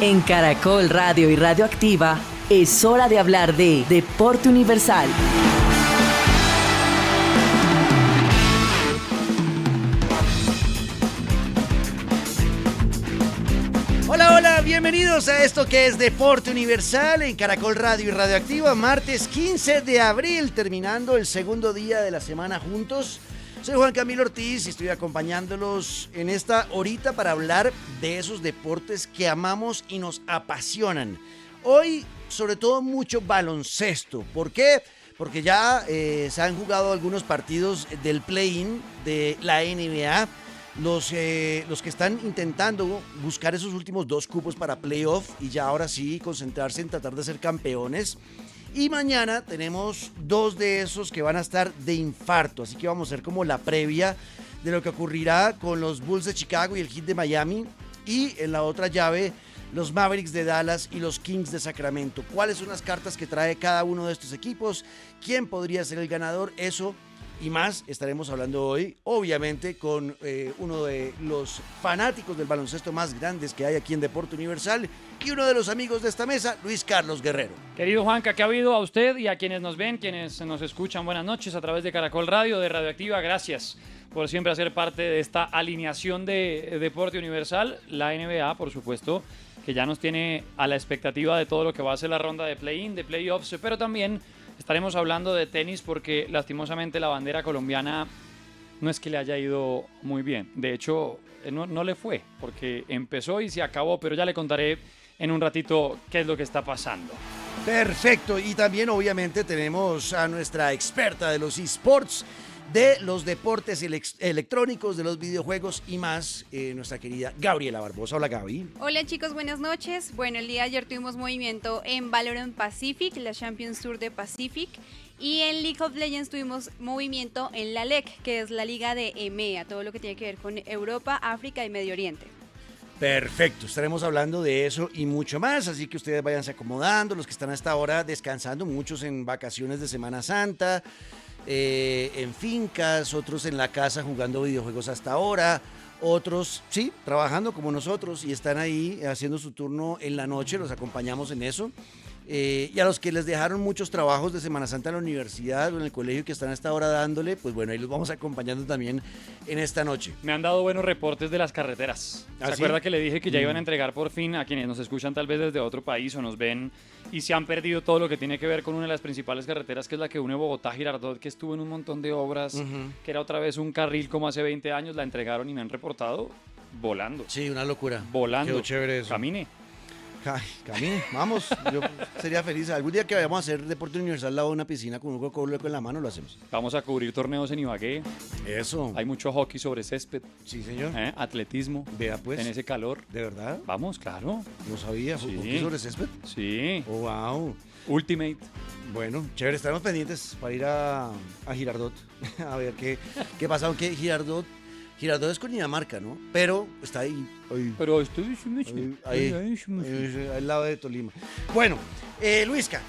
En Caracol Radio y Radioactiva es hora de hablar de Deporte Universal. Hola, hola, bienvenidos a esto que es Deporte Universal en Caracol Radio y Radioactiva, martes 15 de abril, terminando el segundo día de la semana juntos. Soy Juan Camilo Ortiz y estoy acompañándolos en esta horita para hablar de esos deportes que amamos y nos apasionan. Hoy, sobre todo, mucho baloncesto. ¿Por qué? Porque ya se han jugado algunos partidos del play-in de la NBA. Los que están intentando buscar esos últimos 2 cupos para playoff y ya ahora sí concentrarse en tratar de ser campeones. Y mañana tenemos 2 de esos que van a estar de infarto, así que vamos a hacer como la previa de lo que ocurrirá con los Bulls de Chicago y el Heat de Miami, y en la otra llave los Mavericks de Dallas y los Kings de Sacramento. ¿Cuáles son las cartas que trae cada uno de estos equipos? ¿Quién podría ser el ganador? Eso y más estaremos hablando hoy, obviamente, con uno de los fanáticos del baloncesto más grandes que hay aquí en Deporte Universal y uno de los amigos de esta mesa, Luis Carlos Guerrero. Querido Juanca, ¿qué ha habido a usted y a quienes nos ven, quienes nos escuchan? Buenas noches a través de Caracol Radio, de Radioactiva. Gracias por siempre hacer parte de esta alineación de Deporte Universal. La NBA, por supuesto, que ya nos tiene a la expectativa de todo lo que va a ser la ronda de play-in, de playoffs, pero también estaremos hablando de tenis porque lastimosamente la bandera colombiana no es que le haya ido muy bien. De hecho, no le fue porque empezó y se acabó, pero ya le contaré en un ratito qué es lo que está pasando. Perfecto, y también obviamente tenemos a nuestra experta de los eSports, de los deportes electrónicos, de los videojuegos y más, nuestra querida Gabriela Barbosa. Hola, Gaby. Hola chicos, buenas noches. Bueno, el día de ayer tuvimos movimiento en Valorant Pacific, la Champions Tour de Pacific, y en League of Legends tuvimos movimiento en la LEC, que es la liga de EMEA, todo lo que tiene que ver con Europa, África y Medio Oriente. Perfecto, estaremos hablando de eso y mucho más, así que ustedes váyanse acomodando, los que están hasta ahora descansando, muchos en vacaciones de Semana Santa, en fincas, otros en la casa jugando videojuegos hasta ahora, otros, sí, trabajando como nosotros y están ahí haciendo su turno en la noche, los acompañamos en eso. Y a los que les dejaron muchos trabajos de Semana Santa en la universidad o en el colegio que están hasta ahora dándole, pues bueno, ahí los vamos acompañando también en esta noche. Me han dado buenos reportes de las carreteras. ¿Se acuerda que le dije que ya iban a entregar por fin a quienes nos escuchan tal vez desde otro país o nos ven y se han perdido todo lo que tiene que ver con una de las principales carreteras, que es la que une Bogotá a Girardot, que estuvo en un montón de obras, que era otra vez un carril como hace 20 años, la entregaron y me han reportado volando. Sí, una locura. Volando. Quedó chévere eso. Camine. Ay, camine, vamos, yo sería feliz. Algún día que vayamos a hacer Deporte Universal al lado de una piscina con un Coca-Cola en la mano, lo hacemos. Vamos a cubrir torneos en Ibagué. Eso. Hay mucho hockey sobre césped. Sí, señor. Atletismo. Vea pues. En ese calor. ¿De verdad? Vamos, claro. No sabía. Sí. ¿Hockey sobre césped? Sí. Oh, wow. Ultimate. Bueno, chévere, estaremos pendientes para ir a Girardot a ver qué pasa, aunque Girardot es con Dinamarca, ¿no? Pero está ahí. Pero estoy ahí al lado de Tolima. Bueno, Luisca,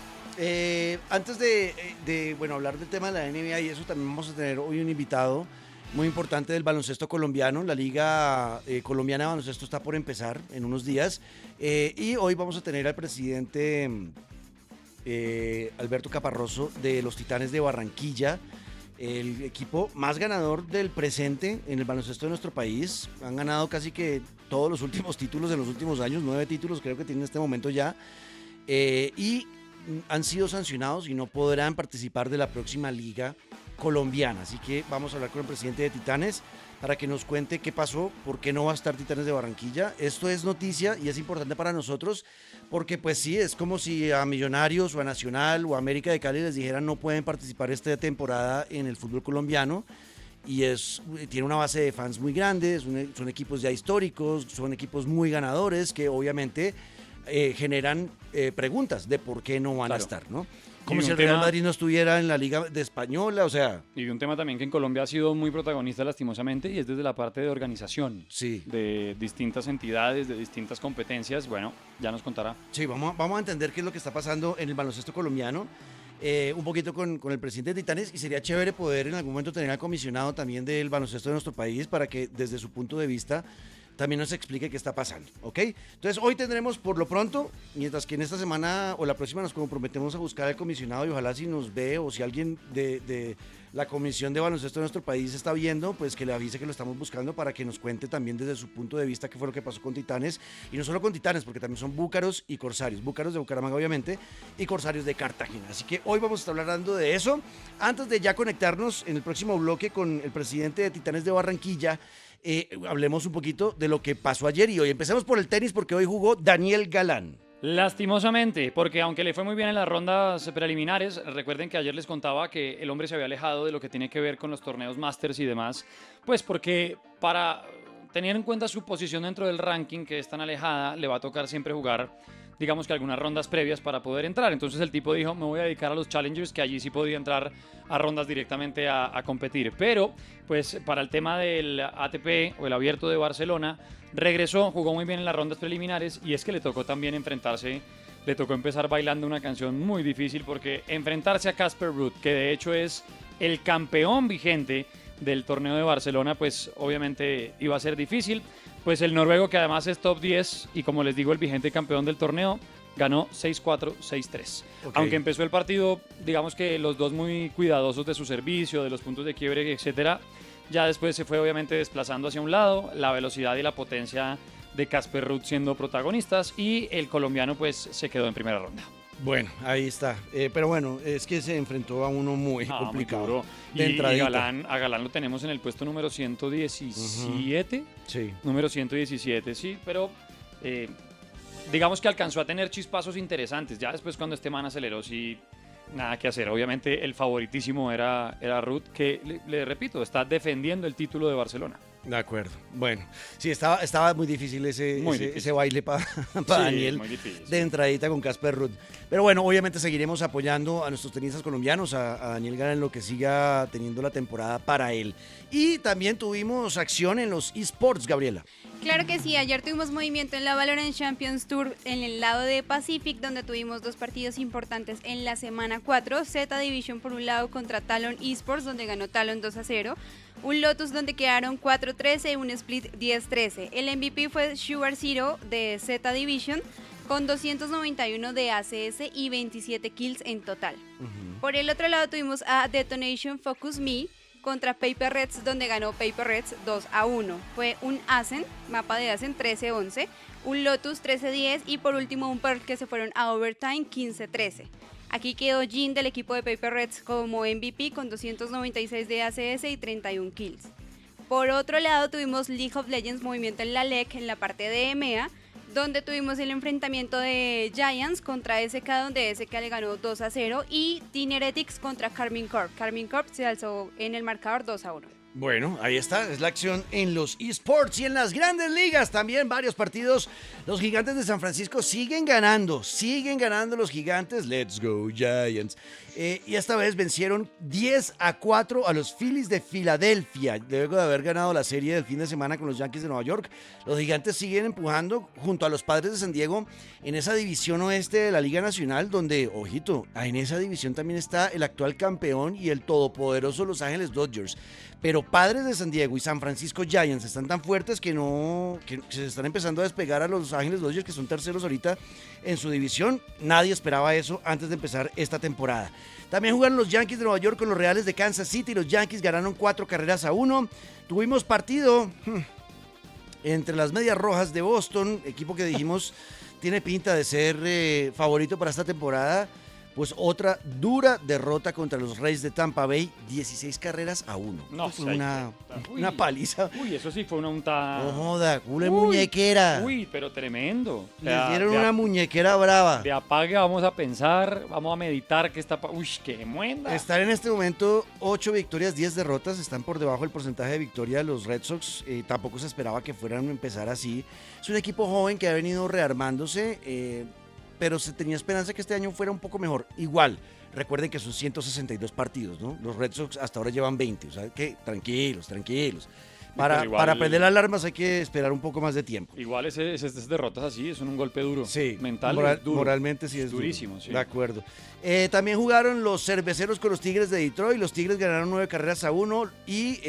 antes de hablar del tema de la NBA y eso, también vamos a tener hoy un invitado muy importante del baloncesto colombiano. La Liga Colombiana de Baloncesto está por empezar en unos días. Y hoy vamos a tener al presidente Alberto Caparroso de los Titanes de Barranquilla, el equipo más ganador del presente en el baloncesto de nuestro país. Han ganado casi que todos los últimos títulos en los últimos años, 9 títulos creo que tienen en este momento ya, y han sido sancionados y no podrán participar de la próxima liga colombiana. Así que vamos a hablar con el presidente de Titanes para que nos cuente qué pasó, por qué no va a estar Titanes de Barranquilla. Esto es noticia y es importante para nosotros porque pues sí, es como si a Millonarios o a Nacional o a América de Cali les dijeran no pueden participar esta temporada en el fútbol colombiano, y tiene una base de fans muy grande, son equipos ya históricos, son equipos muy ganadores que obviamente generan preguntas de por qué no van a estar, ¿no? Como si el Real Madrid no estuviera en la Liga de Española, o sea... Y un tema también que en Colombia ha sido muy protagonista lastimosamente, y es desde la parte de organización. Sí. De distintas entidades, de distintas competencias. Bueno, ya nos contará. Sí, vamos a entender qué es lo que está pasando en el baloncesto colombiano, un poquito con el presidente de Titanes, y sería chévere poder en algún momento tener al comisionado también del baloncesto de nuestro país para que desde su punto de vista también nos explique qué está pasando, ¿ok? Entonces hoy tendremos por lo pronto, mientras que en esta semana o la próxima nos comprometemos a buscar al comisionado y ojalá si nos ve o si alguien de la comisión de baloncesto de nuestro país está viendo, pues que le avise que lo estamos buscando para que nos cuente también desde su punto de vista qué fue lo que pasó con Titanes, y no solo con Titanes, porque también son búcaros y corsarios, búcaros de Bucaramanga obviamente y corsarios de Cartagena. Así que hoy vamos a estar hablando de eso, antes de ya conectarnos en el próximo bloque con el presidente de Titanes de Barranquilla. Hablemos un poquito de lo que pasó ayer y hoy. Empecemos por el tenis porque hoy jugó Daniel Galán. Lastimosamente, porque aunque le fue muy bien en las rondas preliminares, recuerden que ayer les contaba que el hombre se había alejado de lo que tiene que ver con los torneos Masters y demás, pues porque para tener en cuenta su posición dentro del ranking, que es tan alejada, le va a tocar siempre jugar, digamos que algunas rondas previas para poder entrar. Entonces el tipo dijo, me voy a dedicar a los Challengers, que allí sí podía entrar a rondas directamente a competir. Pero, pues para el tema del ATP o el Abierto de Barcelona, regresó, jugó muy bien en las rondas preliminares y es que le tocó también enfrentarse, le tocó empezar bailando una canción muy difícil porque enfrentarse a Casper Ruud, que de hecho es el campeón vigente del torneo de Barcelona, pues obviamente iba a ser difícil. Pues el noruego, que además es top 10 y como les digo el vigente campeón del torneo, ganó 6-4, 6-3. Okay. Aunque empezó el partido, digamos que los dos muy cuidadosos de su servicio, de los puntos de quiebre, etcétera, ya después se fue obviamente desplazando hacia un lado, la velocidad y la potencia de Casper Ruud siendo protagonistas y el colombiano pues se quedó en primera ronda. Bueno, ahí está. Pero bueno, es que se enfrentó a uno muy complicado. Muy y a Galán lo tenemos en el puesto número 117. Sí. Número 117, sí, pero digamos que alcanzó a tener chispazos interesantes. Ya después cuando este man aceleró, sí, nada que hacer. Obviamente el favoritísimo era Ruud, que le repito, está defendiendo el título de Barcelona. De acuerdo. Bueno, sí, estaba muy difícil ese baile para sí, Daniel muy difícil, de entradita con Casper Ruud. Pero bueno, obviamente seguiremos apoyando a nuestros tenistas colombianos, a Daniel Galán en lo que siga teniendo la temporada para él. Y también tuvimos acción en los eSports, Gabriela. Claro que sí, ayer tuvimos movimiento en la Valorant Champions Tour en el lado de Pacific, donde tuvimos dos partidos importantes en la semana 4, Z Division por un lado contra Talon Esports, donde ganó Talon 2-0, un Lotus donde quedaron 4-13 y un split 10-13. El MVP fue Sugar Zero de Z Division con 291 de ACS y 27 kills en total. Por el otro lado tuvimos a Detonation Focus Me contra Paper Reds, donde ganó Paper Reds 2-1. Fue un Ascent, mapa de Ascent 13-11, un Lotus 13-10 y por último un Pearl que se fueron a Overtime 15-13. Aquí quedó Jin del equipo de Paper Reds como MVP con 296 de ACS y 31 kills. Por otro lado tuvimos League of Legends movimiento en la LEC en la parte de EMEA, donde tuvimos el enfrentamiento de Giants contra SK, donde SK le ganó 2-0, y Team Heretics contra Carmine Corp. Carmine Corp se alzó en el marcador 2-1. Bueno, ahí está, es la acción en los eSports y en las grandes ligas también varios partidos. Los Gigantes de San Francisco siguen ganando los Gigantes. Let's go Giants. Y esta vez vencieron 10-4 a los Phillies de Filadelfia. Luego de haber ganado la serie del fin de semana con los Yankees de Nueva York, los Gigantes siguen empujando junto a los Padres de San Diego en esa división oeste de la Liga Nacional, donde, ojito, en esa división también está el actual campeón y el todopoderoso Los Ángeles Dodgers. Pero Padres de San Diego y San Francisco Giants están tan fuertes que se están empezando a despegar a Los Ángeles Dodgers, que son terceros ahorita en su división. Nadie esperaba eso antes de empezar esta temporada. También jugaron los Yankees de Nueva York con los Reales de Kansas City. Los Yankees ganaron 4-1. Tuvimos partido entre las Medias Rojas de Boston, equipo que dijimos tiene pinta de ser favorito para esta temporada. Pues otra dura derrota contra los Rays de Tampa Bay, 16-1. No, fue una paliza. Uy, eso sí fue una unta. No joda, una muñequera. Uy, pero tremendo. Le dieron una muñequera brava. De apague, vamos a pensar, vamos a meditar que está. Uy, qué muenda. Están en este momento 8 victorias, 10 derrotas. Están por debajo del porcentaje de victoria de los Red Sox. Tampoco se esperaba que fueran a empezar así. Es un equipo joven que ha venido rearmándose. Pero se tenía esperanza que este año fuera un poco mejor. Igual, recuerden que son 162 partidos, ¿no? Los Red Sox hasta ahora llevan 20, o sea que tranquilos. Para prender alarmas hay que esperar un poco más de tiempo. Igual esas derrotas así son un golpe duro. Sí, mental. Duro. Moralmente sí es durísimo. Duro. Sí. De acuerdo. También jugaron los Cerveceros con los Tigres de Detroit. Los Tigres ganaron 9-1 y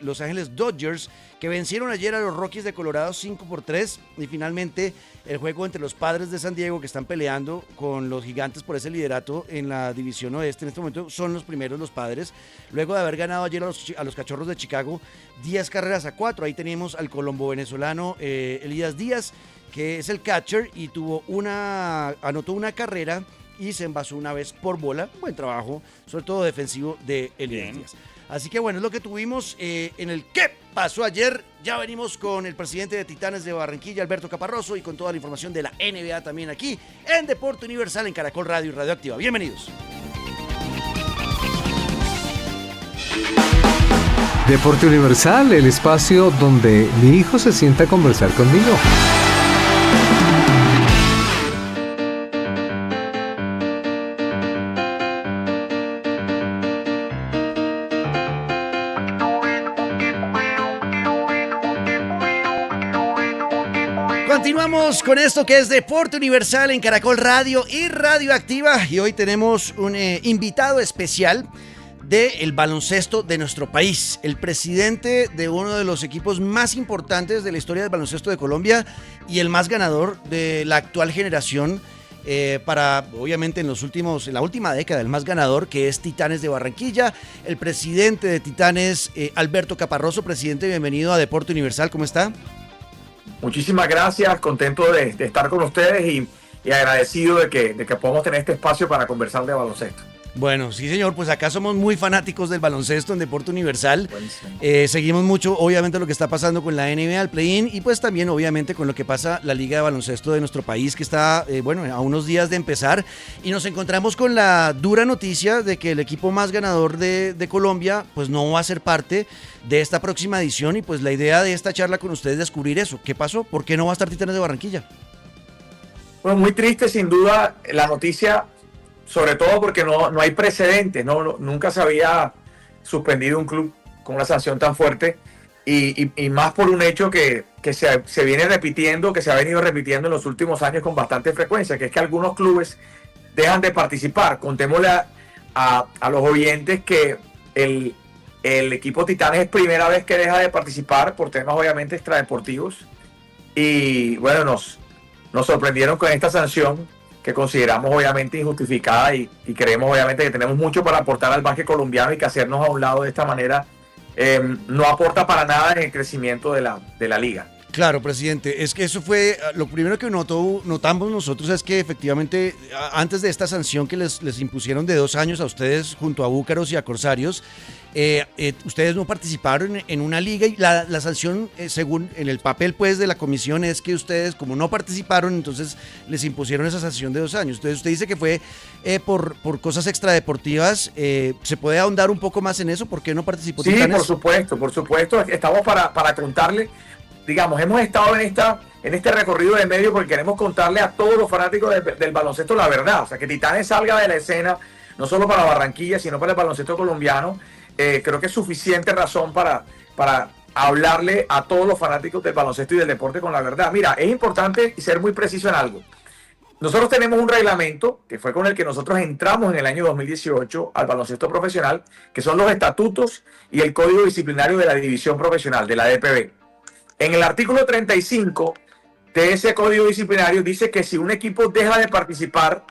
Los Ángeles Dodgers, que vencieron ayer a los Rockies de Colorado 5-3. Y finalmente el juego entre los Padres de San Diego, que están peleando con los Gigantes por ese liderato en la división oeste. En este momento son los primeros los Padres, luego de haber ganado ayer a los Cachorros de Chicago 10-4. Ahí tenemos al colombo venezolano Elías Díaz, que es el catcher y anotó una carrera y se envasó una vez por bola. Buen trabajo, sobre todo defensivo de Elías Díaz. Así que bueno, es lo que tuvimos en el ¿Qué pasó ayer? Ya venimos con el presidente de Titanes de Barranquilla, Alberto Caparroso, y con toda la información de la NBA también aquí en Deporte Universal en Caracol Radio y Radio Activa. Bienvenidos. Deporte Universal, el espacio donde mi hijo se sienta a conversar conmigo. Continuamos con esto que es Deporte Universal en Caracol Radio y Radio Activa, y hoy tenemos un invitado especial del baloncesto de nuestro país, el presidente de uno de los equipos más importantes de la historia del baloncesto de Colombia y el más ganador de la actual generación, obviamente en la última década, el más ganador, que es Titanes de Barranquilla, el presidente de Titanes, Alberto Caparroso. Presidente, bienvenido a Deporte Universal, ¿cómo está? Muchísimas gracias, contento de estar con ustedes y agradecido de que podamos tener este espacio para conversar de baloncesto. Bueno, sí señor, pues acá somos muy fanáticos del baloncesto en Deporte Universal. Seguimos mucho, obviamente, lo que está pasando con la NBA, el play-in, y pues también, obviamente, con lo que pasa la Liga de Baloncesto de nuestro país, que está, a unos días de empezar. Y nos encontramos con la dura noticia de que el equipo más ganador de Colombia, pues no va a ser parte de esta próxima edición. Y pues la idea de esta charla con ustedes es descubrir eso. ¿Qué pasó? ¿Por qué no va a estar Titanes de Barranquilla? Bueno, muy triste, sin duda, la noticia. Sobre todo porque no hay precedentes, nunca se había suspendido un club con una sanción tan fuerte y más por un hecho que se viene repitiendo, que se ha venido repitiendo en los últimos años con bastante frecuencia, que es que algunos clubes dejan de participar. Contémosle a los oyentes que el equipo Titanes es primera vez que deja de participar por temas obviamente extradeportivos y bueno, nos sorprendieron con esta sanción que consideramos obviamente injustificada y creemos obviamente que tenemos mucho para aportar al básquet colombiano y que hacernos a un lado de esta manera no aporta para nada en el crecimiento de la liga. Claro, presidente, es que eso fue lo primero que notamos nosotros, es que efectivamente antes de esta sanción que les impusieron de 2 años a ustedes junto a Búcaros y a Corsarios, ustedes no participaron en una liga y la sanción, según en el papel pues de la comisión, es que ustedes como no participaron, entonces les impusieron esa sanción de 2 años. Entonces usted dice que fue por cosas extradeportivas. ¿Se puede ahondar un poco más en eso? ¿Por qué no participó Titanes? Sí, por supuesto, estamos para contarle. Digamos, hemos estado en este recorrido de medio porque queremos contarle a todos los fanáticos del baloncesto la verdad. O sea, que Titanes salga de la escena, no solo para Barranquilla, sino para el baloncesto colombiano. Creo que es suficiente razón para hablarle a todos los fanáticos del baloncesto y del deporte con la verdad. Mira, es importante ser muy preciso en algo. Nosotros tenemos un reglamento que fue con el que nosotros entramos en el año 2018 al baloncesto profesional, que son los estatutos y el código disciplinario de la división profesional, de la DPB. En el artículo 35 de ese código disciplinario dice que si un equipo deja de participar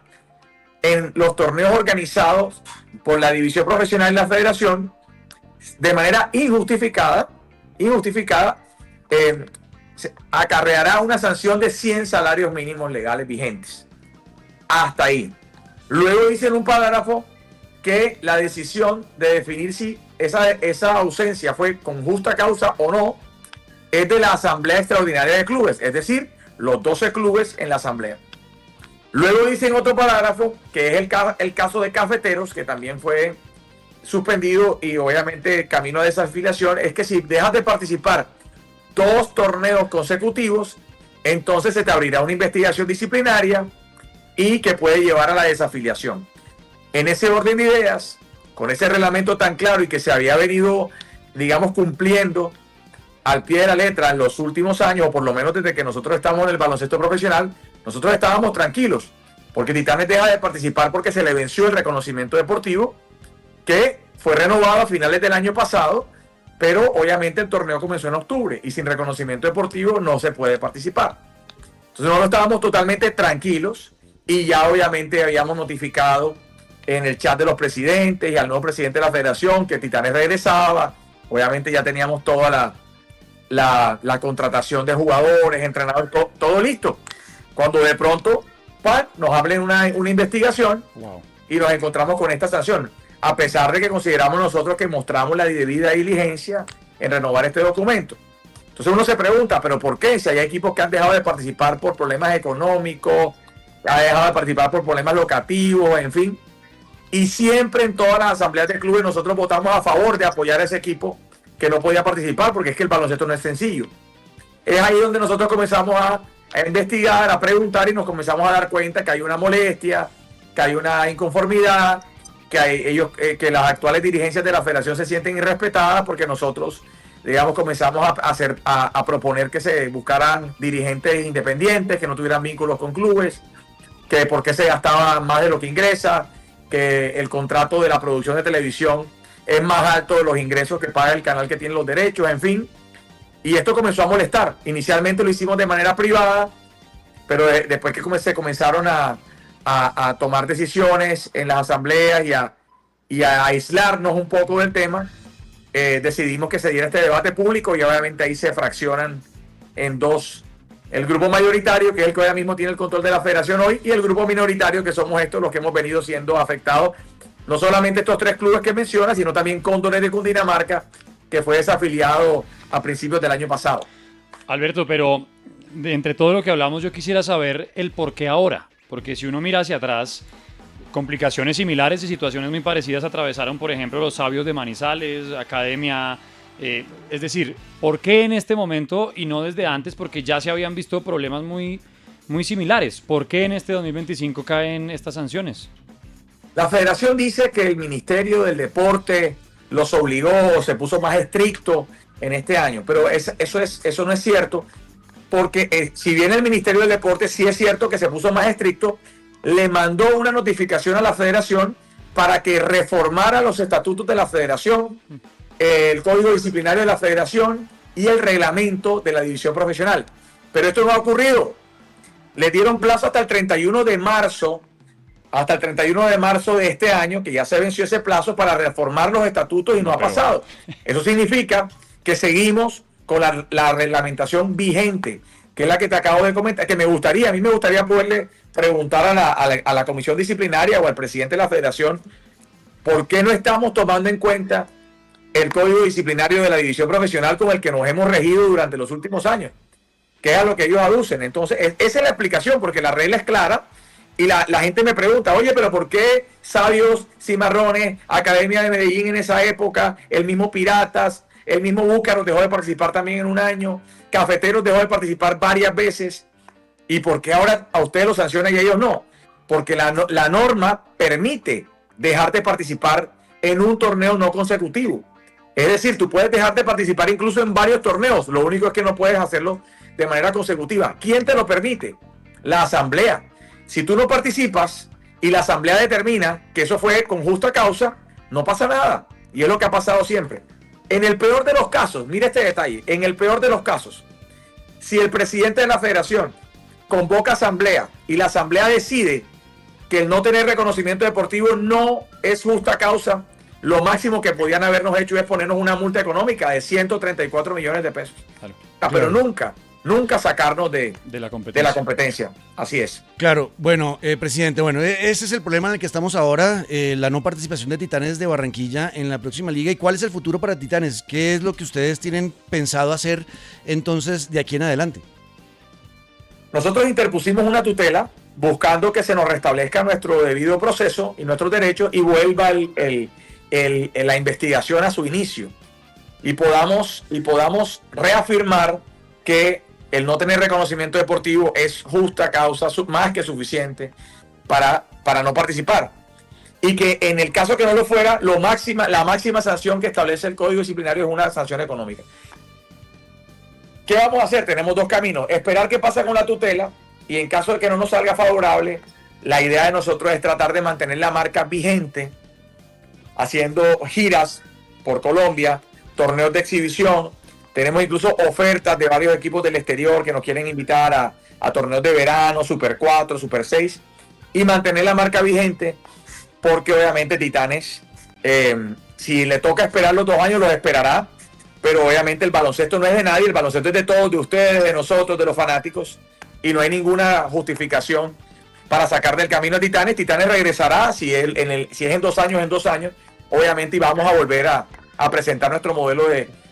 en los torneos organizados por la división profesional y la federación de manera injustificada, acarreará una sanción de 100 salarios mínimos legales vigentes. Hasta ahí. Luego dice en un parágrafo que la decisión de definir si esa ausencia fue con justa causa o no es de la Asamblea Extraordinaria de Clubes, es decir, los 12 clubes en la Asamblea. Luego dice en otro parágrafo, que es el caso de Cafeteros, que también fue suspendido y obviamente camino a desafiliación, es que si dejas de participar 2 torneos consecutivos, entonces se te abrirá una investigación disciplinaria y que puede llevar a la desafiliación. En ese orden de ideas, con ese reglamento tan claro y que se había venido, digamos, cumpliendo al pie de la letra en los últimos años, o por lo menos desde que nosotros estamos en el baloncesto profesional, nosotros estábamos tranquilos, porque Titanes deja de participar porque se le venció el reconocimiento deportivo, que fue renovado a finales del año pasado, pero obviamente el torneo comenzó en octubre y sin reconocimiento deportivo no se puede participar. Entonces nosotros estábamos totalmente tranquilos y ya obviamente habíamos notificado en el chat de los presidentes y al nuevo presidente de la federación que Titanes regresaba. Obviamente ya teníamos toda la contratación de jugadores, entrenadores, todo listo. Cuando de pronto nos hablen una investigación y nos encontramos con esta sanción, a pesar de que consideramos nosotros que mostramos la debida diligencia en renovar este documento. Entonces uno se pregunta, ¿pero por qué? Si hay equipos que han dejado de participar por problemas económicos, han dejado de participar por problemas locativos, en fin. Y siempre en todas las asambleas del club nosotros votamos a favor de apoyar a ese equipo que no podía participar, porque es que el baloncesto no es sencillo. Es ahí donde nosotros comenzamos a investigar, a preguntar, y nos comenzamos a dar cuenta que hay una molestia, que hay una inconformidad, que las actuales dirigencias de la federación se sienten irrespetadas, porque nosotros, digamos, comenzamos a proponer que se buscaran dirigentes independientes, que no tuvieran vínculos con clubes, que por qué se gastaba más de lo que ingresa, que el contrato de la producción de televisión es más alto de los ingresos que paga el canal que tiene los derechos, en fin. Y esto comenzó a molestar. Inicialmente lo hicimos de manera privada, pero después que se comenzaron a tomar decisiones en las asambleas y a aislarnos un poco del tema, decidimos que se diera este debate público, y obviamente ahí se fraccionan en dos: el grupo mayoritario, que es el que ahora mismo tiene el control de la federación hoy, y el grupo minoritario, que somos estos los que hemos venido siendo afectados. No solamente estos tres clubes que menciona, sino también Cóndores de Cundinamarca, que fue desafiliado a principios del año pasado. Alberto, pero entre todo lo que hablamos, yo quisiera saber el por qué ahora. Porque si uno mira hacia atrás, complicaciones similares y situaciones muy parecidas atravesaron, por ejemplo, los Sabios de Manizales, Academia. Es decir, ¿por qué en este momento y no desde antes? Porque ya se habían visto problemas muy, muy similares. ¿Por qué en este 2025 caen estas sanciones? La federación dice que el Ministerio del Deporte los obligó o se puso más estricto en este año, pero eso no es cierto, porque si bien el Ministerio del Deporte sí es cierto que se puso más estricto, le mandó una notificación a la federación para que reformara los estatutos de la federación, el código disciplinario de la federación y el reglamento de la división profesional. Pero esto no ha ocurrido. Le dieron plazo hasta el 31 de marzo de este año, que ya se venció ese plazo, para reformar los estatutos, y no ha pasado. Eso significa que seguimos con la reglamentación vigente, que es la que te acabo de comentar, que a mí me gustaría poderle preguntar a la comisión disciplinaria o al presidente de la federación por qué no estamos tomando en cuenta el código disciplinario de la división profesional con el que nos hemos regido durante los últimos años, que es a lo que ellos aducen. Entonces, esa es la explicación, porque la regla es clara. Y la gente me pregunta, oye, pero ¿por qué Sabios, Cimarrones, Academia de Medellín en esa época, el mismo Piratas, el mismo Búcaros dejó de participar también en un año, Cafeteros dejó de participar varias veces, y por qué ahora a ustedes los sancionan y a ellos no? Porque la norma permite dejar de participar en un torneo no consecutivo. Es decir, tú puedes dejar de participar incluso en varios torneos, lo único es que no puedes hacerlo de manera consecutiva. ¿Quién te lo permite? La asamblea. Si tú no participas y la asamblea determina que eso fue con justa causa, no pasa nada. Y es lo que ha pasado siempre. En el peor de los casos, mira este detalle, en el peor de los casos, si el presidente de la federación convoca asamblea y la asamblea decide que el no tener reconocimiento deportivo no es justa causa, lo máximo que podían habernos hecho es ponernos una multa económica de 134 millones de pesos. Claro. Pero nunca sacarnos de la competencia. Así es. Claro, bueno, presidente, ese es el problema en el que estamos ahora, la no participación de Titanes de Barranquilla en la próxima liga. ¿Y cuál es el futuro para Titanes? ¿Qué es lo que ustedes tienen pensado hacer entonces de aquí en adelante? Nosotros interpusimos una tutela buscando que se nos restablezca nuestro debido proceso y nuestros derechos y vuelva la investigación a su inicio y podamos reafirmar que el no tener reconocimiento deportivo es justa causa más que suficiente para no participar. Y que en el caso que no lo fuera, la máxima sanción que establece el Código Disciplinario es una sanción económica. ¿Qué vamos a hacer? Tenemos dos caminos. Esperar qué pasa con la tutela y en caso de que no nos salga favorable, la idea de nosotros es tratar de mantener la marca vigente, haciendo giras por Colombia, torneos de exhibición. Tenemos incluso ofertas de varios equipos del exterior que nos quieren invitar a torneos de verano, Super 4, Super 6, y mantener la marca vigente, porque obviamente Titanes, si le toca esperar los 2 años, los esperará, pero obviamente el baloncesto no es de nadie, el baloncesto es de todos, de ustedes, de nosotros, de los fanáticos, y no hay ninguna justificación para sacar del camino a Titanes. Titanes regresará, si es en 2 años, en 2 años, obviamente, y vamos a volver a presentar nuestro modelo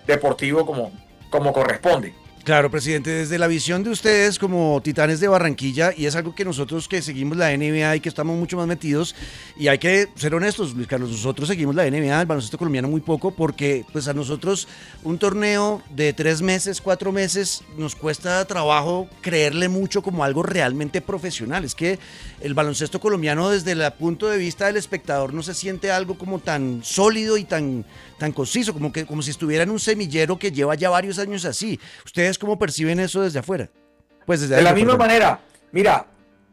deportivo como corresponde. Claro, presidente, desde la visión de ustedes como Titanes de Barranquilla, y es algo que nosotros que seguimos la NBA y que estamos mucho más metidos, y hay que ser honestos, Luis Carlos, nosotros seguimos la NBA, el baloncesto colombiano muy poco, porque pues a nosotros un torneo de 3 meses, 4 meses, nos cuesta trabajo creerle mucho como algo realmente profesional. Es que el baloncesto colombiano desde el punto de vista del espectador no se siente algo como tan sólido y tan conciso, como si estuviera en un semillero que lleva ya varios años así. ¿Ustedes cómo perciben eso desde afuera? Pues desde de la adentro, misma perdón. manera, mira,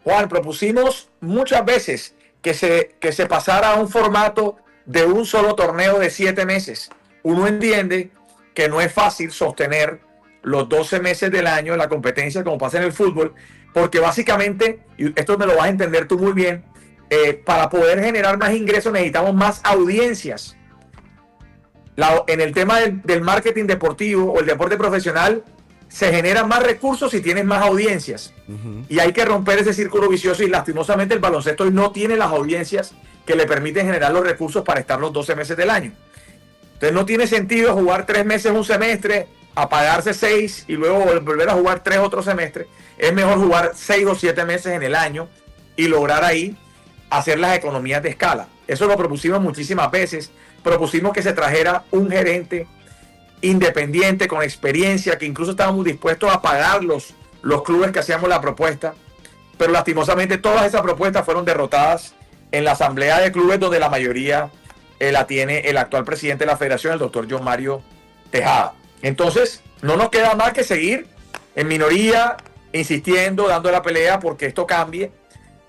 Juan, propusimos muchas veces que se pasara a un formato de un solo torneo de 7 meses. Uno entiende que no es fácil sostener los 12 meses del año en la competencia como pasa en el fútbol, porque básicamente, y esto me lo vas a entender tú muy bien, para poder generar más ingresos necesitamos más audiencias. En el tema del marketing deportivo o el deporte profesional, se generan más recursos si tienes más audiencias. Y hay que romper ese círculo vicioso, y lastimosamente el baloncesto hoy no tiene las audiencias que le permiten generar los recursos para estar los 12 meses del año. Entonces no tiene sentido jugar 3 meses un semestre, apagarse 6 y luego volver a jugar 3 otro semestre. Es mejor jugar 6 o 7 meses en el año y lograr ahí hacer las economías de escala. Eso lo propusimos muchísimas veces. Propusimos que se trajera un gerente independiente con experiencia, que incluso estábamos dispuestos a pagar los clubes que hacíamos la propuesta, pero lastimosamente todas esas propuestas fueron derrotadas en la asamblea de clubes, donde la mayoría la tiene el actual presidente de la federación, el doctor John Mario Tejada. Entonces no nos queda más que seguir en minoría, insistiendo, dando la pelea porque esto cambie,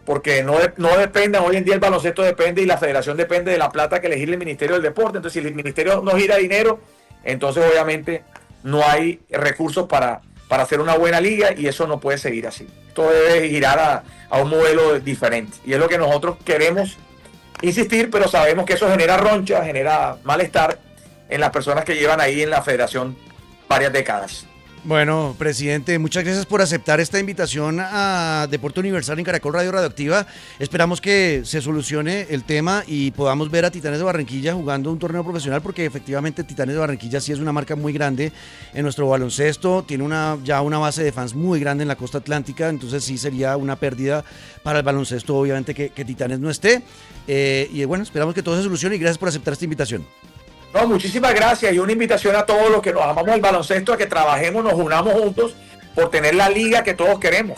porque no depende, hoy en día el baloncesto depende y la federación depende de la plata que elegir el Ministerio del Deporte. Entonces, si el ministerio no gira dinero, entonces obviamente no hay recursos para hacer una buena liga, y eso no puede seguir así. Esto debe girar a un modelo diferente, y es lo que nosotros queremos insistir, pero sabemos que eso genera roncha, genera malestar en las personas que llevan ahí en la federación varias décadas. Bueno, presidente, muchas gracias por aceptar esta invitación a Deporte Universal en Caracol Radio Radioactiva. Esperamos que se solucione el tema y podamos ver a Titanes de Barranquilla jugando un torneo profesional, porque efectivamente Titanes de Barranquilla sí es una marca muy grande en nuestro baloncesto, tiene ya una base de fans muy grande en la costa atlántica, entonces sí sería una pérdida para el baloncesto, obviamente, que Titanes no esté. Y bueno, esperamos que todo se solucione, y gracias por aceptar esta invitación. No, muchísimas gracias, y una invitación a todos los que nos amamos el baloncesto a que trabajemos, nos unamos juntos por tener la liga que todos queremos,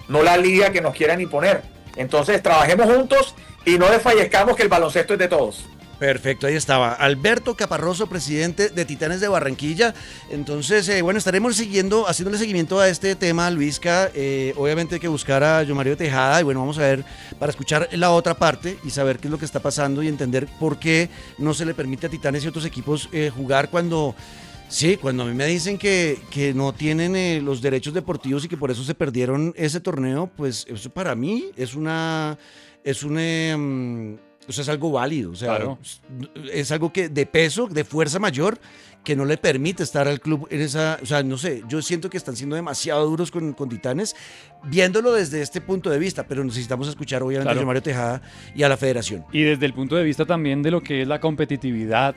no la liga que nos quieran imponer. Entonces trabajemos juntos y no desfallezcamos, que el baloncesto es de todos. Perfecto, ahí estaba Alberto Caparroso, presidente de Titanes de Barranquilla. Entonces, bueno, estaremos haciéndole seguimiento a este tema, Luisca. Obviamente hay que buscar a John Mario Tejada, y bueno, vamos a ver, para escuchar la otra parte y saber qué es lo que está pasando y entender por qué no se le permite a Titanes y otros equipos jugar cuando a mí me dicen que no tienen los derechos deportivos y que por eso se perdieron ese torneo. Pues eso para mí es algo válido, o sea, claro, es algo que de peso, de fuerza mayor, que no le permite estar al club en esa, o sea, no sé, yo siento que están siendo demasiado duros con Titanes, viéndolo desde este punto de vista, pero necesitamos escuchar obviamente a Mario Tejada y a la federación. Y desde el punto de vista también de lo que es la competitividad,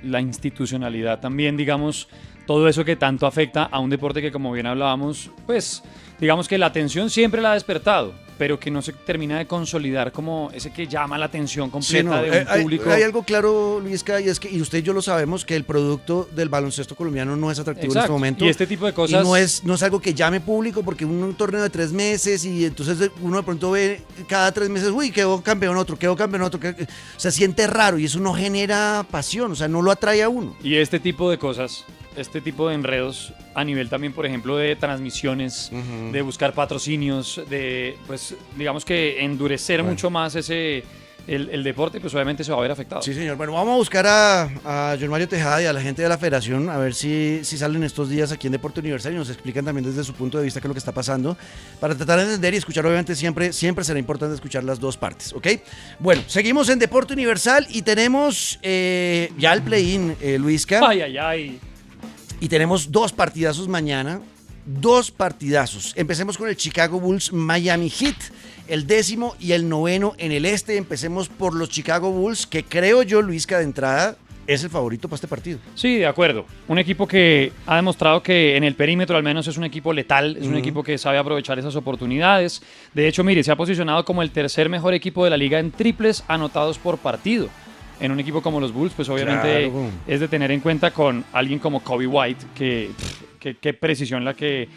la institucionalidad también, digamos, todo eso que tanto afecta a un deporte que, como bien hablábamos, pues digamos que la atención siempre la ha despertado, pero que no se termina de consolidar como ese que llama la atención completa de un público. Hay algo claro, Luisca, y es que, y usted y yo lo sabemos, que el producto del baloncesto colombiano no es atractivo. Exacto. En este momento. Y este tipo de cosas. Y no es algo que llame público, porque un torneo de 3 meses y entonces uno de pronto ve cada 3 meses, uy, quedó campeón otro. O sea, siente raro y eso no genera pasión, o sea, no lo atrae a uno. Y este tipo de cosas este tipo de enredos a nivel también, por ejemplo, de transmisiones, de buscar patrocinios, de, pues, digamos que endurecer mucho más el deporte, pues obviamente se va a ver afectado. Sí, señor. Bueno, vamos a buscar a John Mario Tejada y a la gente de la federación a ver si salen estos días aquí en Deporte Universal y nos explican también desde su punto de vista qué es lo que está pasando, para tratar de entender y escuchar. Obviamente siempre será importante escuchar las dos partes, ¿ok? Bueno, seguimos en Deporte Universal y tenemos ya el play-in, Luisca. Ay. Y tenemos 2 partidazos mañana. 2 partidazos. Empecemos con el Chicago Bulls Miami Heat, el 10º y el 9º en el este. Empecemos por los Chicago Bulls, que creo yo, Luisca, de entrada es el favorito para este partido. Sí, de acuerdo. Un equipo que ha demostrado que en el perímetro al menos es un equipo letal, es un equipo que sabe aprovechar esas oportunidades. De hecho, mire, se ha posicionado como el tercer mejor equipo de la liga en triples anotados por partido. En un equipo como los Bulls, pues obviamente es de tener en cuenta con alguien como Kobe White, que precisión la que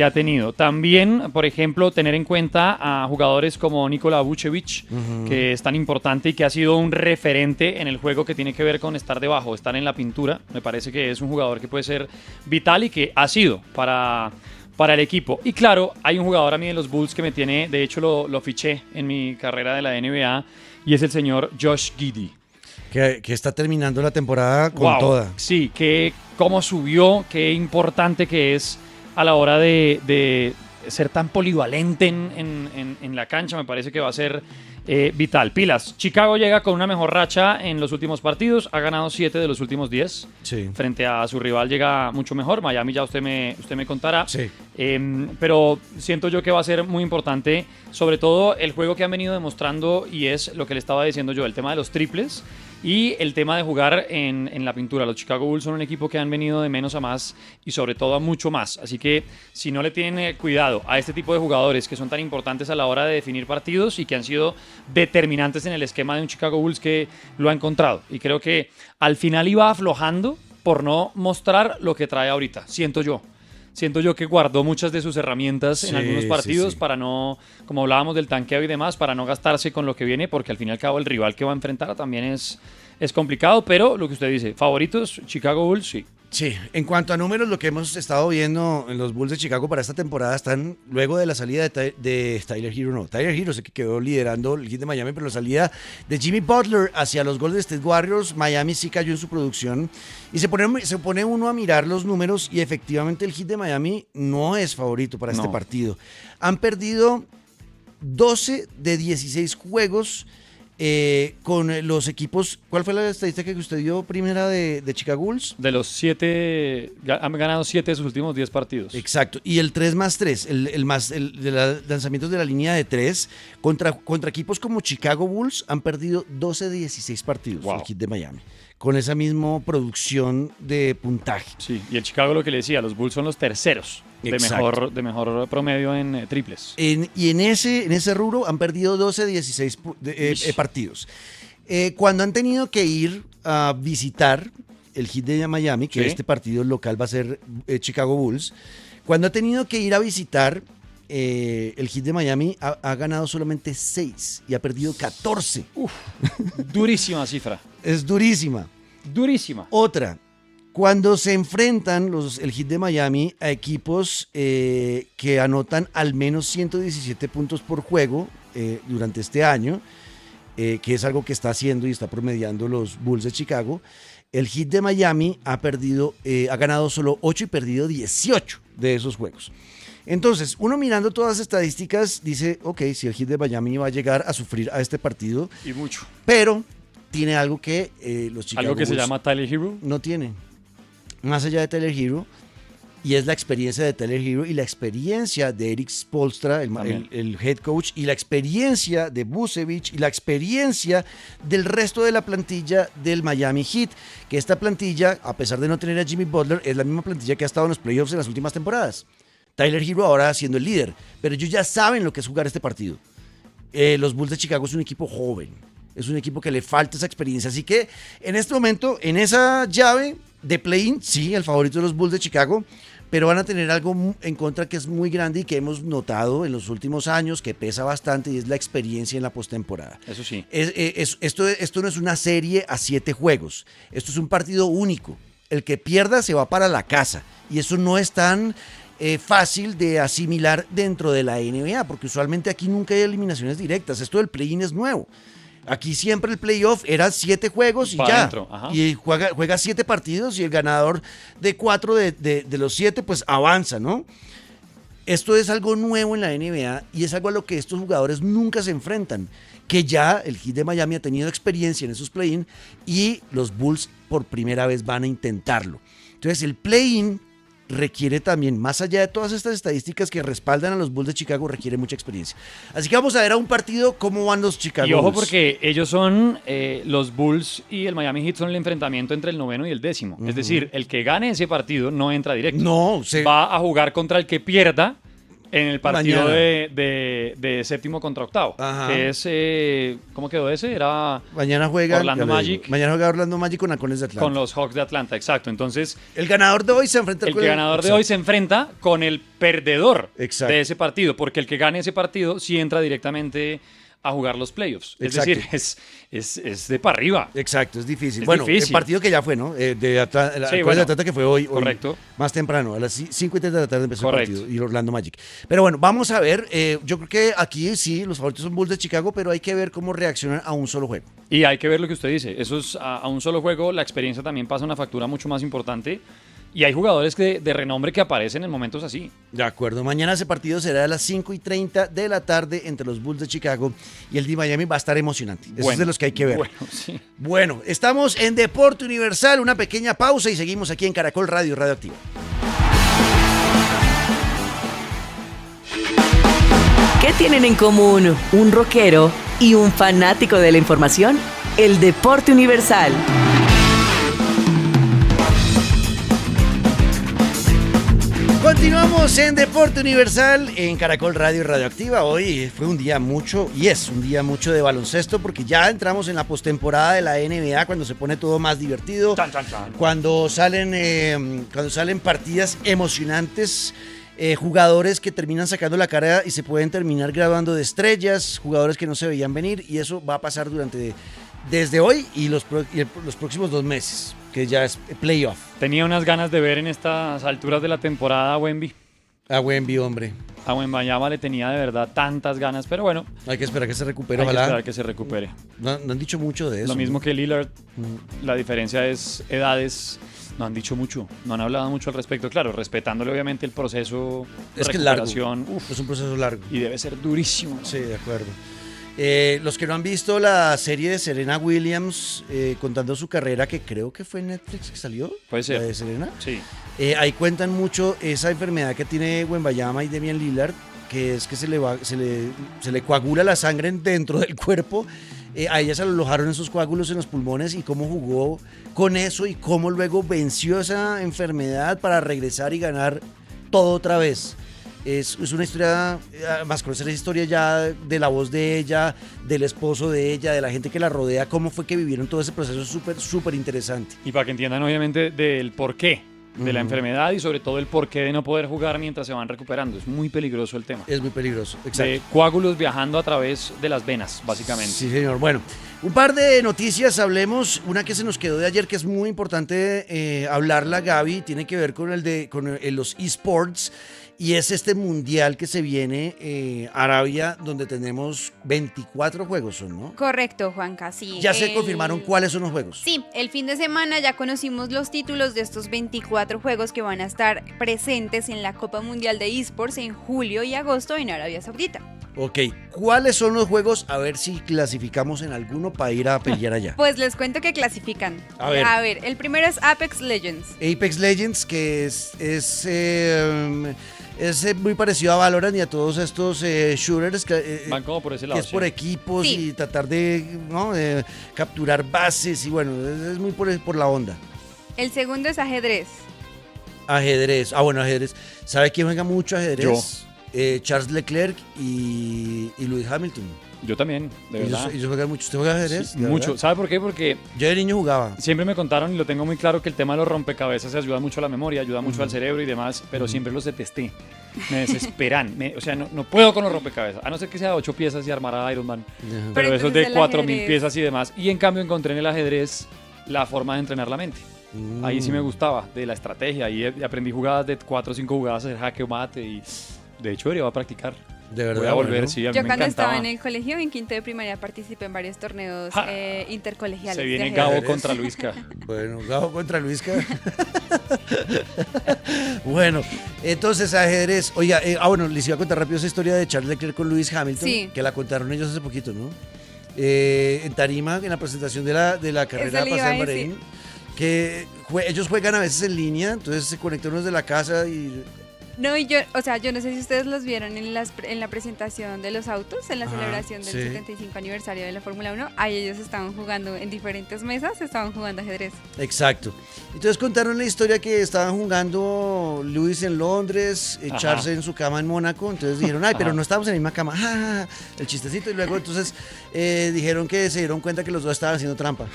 ha tenido. También, por ejemplo, tener en cuenta a jugadores como Nikola Vucevic, que es tan importante y que ha sido un referente en el juego que tiene que ver con estar debajo, estar en la pintura. Me parece que es un jugador que puede ser vital y que ha sido para el equipo. Y claro, hay un jugador a mí de los Bulls que me tiene, de hecho lo fiché en mi carrera de la NBA, y es el señor Josh Giddey. Que está terminando la temporada con toda. Sí, cómo subió, qué importante que es a la hora de ser tan polivalente en la cancha. Me parece que va a ser vital. Pilas. Chicago llega con una mejor racha en los últimos partidos. Ha ganado 7 de los últimos 10. Sí. Frente a su rival llega mucho mejor. Miami ya usted me contará. Sí. Pero siento yo que va a ser muy importante, sobre todo el juego que han venido demostrando, y es lo que le estaba diciendo yo, el tema de los triples y el tema de jugar en la pintura. Los Chicago Bulls son un equipo que han venido de menos a más y sobre todo a mucho más. Así que si no le tienen cuidado a este tipo de jugadores que son tan importantes a la hora de definir partidos y que han sido determinantes en el esquema de un Chicago Bulls que lo ha encontrado. Y creo que al final iba aflojando por no mostrar lo que trae ahorita, siento yo que guardó muchas de sus herramientas en algunos partidos para no, como hablábamos del tanqueo y demás, para no gastarse con lo que viene, porque al fin y al cabo el rival que va a enfrentar también es complicado, pero lo que usted dice, favoritos, Chicago Bulls, sí. Sí, en cuanto a números, lo que hemos estado viendo en los Bulls de Chicago para esta temporada están luego de la salida de Tyler Hero, Tyler Hero sé que quedó liderando el Heat de Miami, pero la salida de Jimmy Butler hacia los Golden State Warriors, Miami sí cayó en su producción y se pone uno a mirar los números y efectivamente el Heat de Miami no es favorito para este partido. Han perdido 12 de 16 juegos con los equipos. ¿Cuál fue la estadística que usted dio primera de Chicago Bulls? De los 7, han ganado 7 de sus últimos 10 partidos. Exacto, y el 3+3, el de los lanzamientos de la línea de 3, contra equipos como Chicago Bulls han perdido 12 de 16 partidos, el Heat de Miami, con esa misma producción de puntaje. Sí, y el Chicago, lo que le decía, los Bulls son los terceros de mejor promedio en triples. Y en ese rubro han perdido 12 de 16 partidos. Cuando han tenido que ir a visitar el Heat de Miami, que este partido local va a ser Chicago Bulls, cuando ha tenido que ir a visitar el Heat de Miami ha ganado solamente 6 y ha perdido 14. Uf, durísima cifra. Es durísima. Durísima. Otra, cuando se enfrentan el Heat de Miami a equipos que anotan al menos 117 puntos por juego durante este año, que es algo que está haciendo y está promediando los Bulls de Chicago, el Heat de Miami ha ganado solo 8 y perdido 18 de esos juegos. Entonces, uno mirando todas las estadísticas dice, ok, si el Heat de Miami va a llegar a sufrir a este partido. Y mucho. Pero tiene algo que los Chicago ¿algo que Bulls se llama Tyler Hero? No tiene. Más allá de Tyler Hero, y es la experiencia de Tyler Hero y la experiencia de Erik Spoelstra, el head coach, y la experiencia de Vucevic y la experiencia del resto de la plantilla del Miami Heat, que esta plantilla, a pesar de no tener a Jimmy Butler, es la misma plantilla que ha estado en los playoffs en las últimas temporadas. Tyler Hero ahora siendo el líder, pero ellos ya saben lo que es jugar este partido. Los Bulls de Chicago es un equipo joven, es un equipo que le falta esa experiencia, así que en este momento, en esa llave de play-in, sí, el favorito de los Bulls de Chicago, pero van a tener algo en contra que es muy grande y que hemos notado en los últimos años, que pesa bastante, y es la experiencia en la postemporada. Eso sí. Esto no es una serie a 7 juegos, esto es un partido único. El que pierda se va para la casa. Y eso no es tan fácil de asimilar dentro de la NBA, porque usualmente aquí nunca hay eliminaciones directas. Esto del play-in es nuevo. Aquí siempre el playoff era 7 juegos y Pa' ya. adentro, ajá. Y juega 7 partidos y el ganador de 4 de los 7 pues avanza, ¿no? Esto es algo nuevo en la NBA y es algo a lo que estos jugadores nunca se enfrentan. Que ya el Heat de Miami ha tenido experiencia en esos play-in y los Bulls por primera vez van a intentarlo. Entonces el play-in requiere también, más allá de todas estas estadísticas que respaldan a los Bulls de Chicago, requiere mucha experiencia. Así que vamos a ver a un partido cómo van los Chicago Y ojo Bulls. porque ellos son, los Bulls y el Miami Heat son el enfrentamiento entre el 9º y el 10º. Es decir, el que gane ese partido no entra directo. No, Va a jugar contra el que pierda en el partido Mañana. de 7º contra 8º. Ajá. Que es, ¿cómo quedó ese? Era mañana juega Orlando Magic. Mañana juega Orlando Magic con Halcones de Atlanta. con los Hawks de Atlanta, exacto. Entonces, El ganador de hoy se enfrenta el con que ganador de hoy se enfrenta con el perdedor Exacto. de ese partido, porque el que gane ese partido sí entra directamente a jugar los playoffs. Exacto. Es decir, es de para arriba. Exacto, es difícil. Es Bueno, difícil. el partido que ya fue, ¿no? De Atlanta, Sí, de bueno. Atlanta que fue hoy, Correcto. más temprano, a las 5:30 de la tarde empezó Correcto. el partido y el Orlando Magic. Pero bueno, vamos a ver, yo creo que aquí sí, los favoritos son Bulls de Chicago, pero hay que ver cómo reaccionan a un solo juego. Y hay que ver lo que usted dice. Eso es a un solo juego, la experiencia también pasa una factura mucho más importante. Y hay jugadores de renombre que aparecen en momentos así. De acuerdo, mañana ese partido será a las 5:30 de la tarde entre los Bulls de Chicago y el de Miami. Va a estar emocionante. Eso es de los que hay que ver. Bueno, sí. Bueno, estamos en Deporte Universal, una pequeña pausa y seguimos aquí en Caracol Radio Radioactiva. ¿Qué tienen en común un rockero y un fanático de la información? El Deporte Universal. Continuamos en Deporte Universal en Caracol Radio Radioactiva. Hoy fue un día mucho, y es un día mucho de baloncesto, porque ya entramos en la postemporada de la NBA, cuando se pone todo más divertido, Chan, chan, chan. cuando salen partidas emocionantes, jugadores que terminan sacando la cara y se pueden terminar graduando de estrellas, jugadores que no se veían venir, y eso va a pasar desde hoy y los próximos 2 meses, que ya es playoff. Tenía unas ganas de ver en estas alturas de la temporada a Wemby. A Wemby, hombre. A Wembanyama le tenía de verdad tantas ganas, pero bueno, Hay que esperar que se recupere, hay que ojalá. esperar que se recupere. No han dicho mucho de eso. Lo mismo ¿no? que Lillard, la diferencia es edades. No han dicho mucho, no han hablado mucho al respecto. Claro, respetándole obviamente el proceso de Es que es largo. recuperación. Es un proceso largo. Y debe ser durísimo. Sí, de acuerdo. Los que no han visto la serie de Serena Williams contando su carrera, que creo que fue en Netflix que salió. Puede ser. La de Serena. Sí. Ahí cuentan mucho esa enfermedad que tiene Wembanyama y Damian Lillard, que es que se le coagula la sangre dentro del cuerpo. A ella se lo alojaron esos coágulos en los pulmones y cómo jugó con eso y cómo luego venció esa enfermedad para regresar y ganar todo otra vez. Es una historia, más conocer esa historia ya de la voz de ella, del esposo de ella, de la gente que la rodea, cómo fue que vivieron todo ese proceso, súper interesante. Y para que entiendan obviamente del porqué de la enfermedad y sobre todo el porqué de no poder jugar mientras se van recuperando. Es muy peligroso el tema. Es muy peligroso, exacto. De coágulos viajando a través de las venas, básicamente. Sí, señor. Bueno, un par de noticias, hablemos. Una que se nos quedó de ayer, que es muy importante hablarla, Gaby, tiene que ver con los eSports. Y es este mundial que se viene, Arabia, donde tenemos 24 juegos, ¿no? Correcto, Juanca, sí. Ya se confirmaron cuáles son los juegos. Sí, el fin de semana ya conocimos los títulos de estos 24 juegos que van a estar presentes en la Copa Mundial de eSports en julio y agosto en Arabia Saudita. Ok, ¿cuáles son los juegos? A ver si clasificamos en alguno para ir a pelear allá. Pues les cuento que clasifican. A ver. El primero es Apex Legends. Apex Legends, que es muy parecido a Valorant y a todos estos shooters que, Van como por ese que lado. es por sí. equipos Sí. y tratar de capturar bases y bueno, es muy por la onda. El segundo es ajedrez. Ajedrez, bueno, ajedrez. ¿Sabe quién juega mucho ajedrez? Charles Leclerc y Lewis Hamilton. Yo también, de verdad. Ellos juegan mucho. ¿Usted juega ajedrez? Sí, ¿De mucho. verdad? ¿Sabe por qué? Porque Yo de niño jugaba. siempre me contaron y lo tengo muy claro que el tema de los rompecabezas ayuda mucho a la memoria, ayuda mucho al cerebro y demás, pero siempre los detesté. Me desesperan. O sea, no puedo con los rompecabezas. A no ser que sea de 8 piezas y armar a Iron Man. Ajá. Pero esos entonces de el 4.000 ajedrez. piezas y demás. Y en cambio encontré en el ajedrez la forma de entrenar la mente. Ahí sí me gustaba, de la estrategia. Ahí aprendí jugadas de 4 o 5 jugadas, hacer jaque o mate. Y de hecho, debería practicar. De verdad. Voy a volver, bueno. sí, a mí Yo me cuando encantaba. estaba en el colegio, en quinto de primaria, participé en varios torneos Ja. intercolegiales. Se de viene ajedrez. Gabo contra Luisca. Bueno, Gabo contra Luisca. Bueno, entonces ajedrez. Oiga, bueno, les iba a contar rápido esa historia de Charles Leclerc con Lewis Hamilton, Sí. que la contaron ellos hace poquito, ¿no? En tarima, en la presentación de la carrera Eso le iba pasada en a decir. Bahrein, que ellos juegan a veces en línea, entonces se conectan unos de la casa y... No, y yo no sé si ustedes los vieron en la presentación de los autos, en la Ajá, celebración del sí. 75 aniversario de la Fórmula 1. Ahí ellos estaban jugando en diferentes mesas, estaban jugando ajedrez. Exacto. Entonces contaron la historia que estaban jugando Lewis en Londres, Ajá. Charles en su cama en Mónaco. Entonces dijeron, ay, pero Ajá. no estábamos en la misma cama. Ja, ja, ja. El chistecito. Y luego entonces dijeron que se dieron cuenta que los dos estaban haciendo trampa.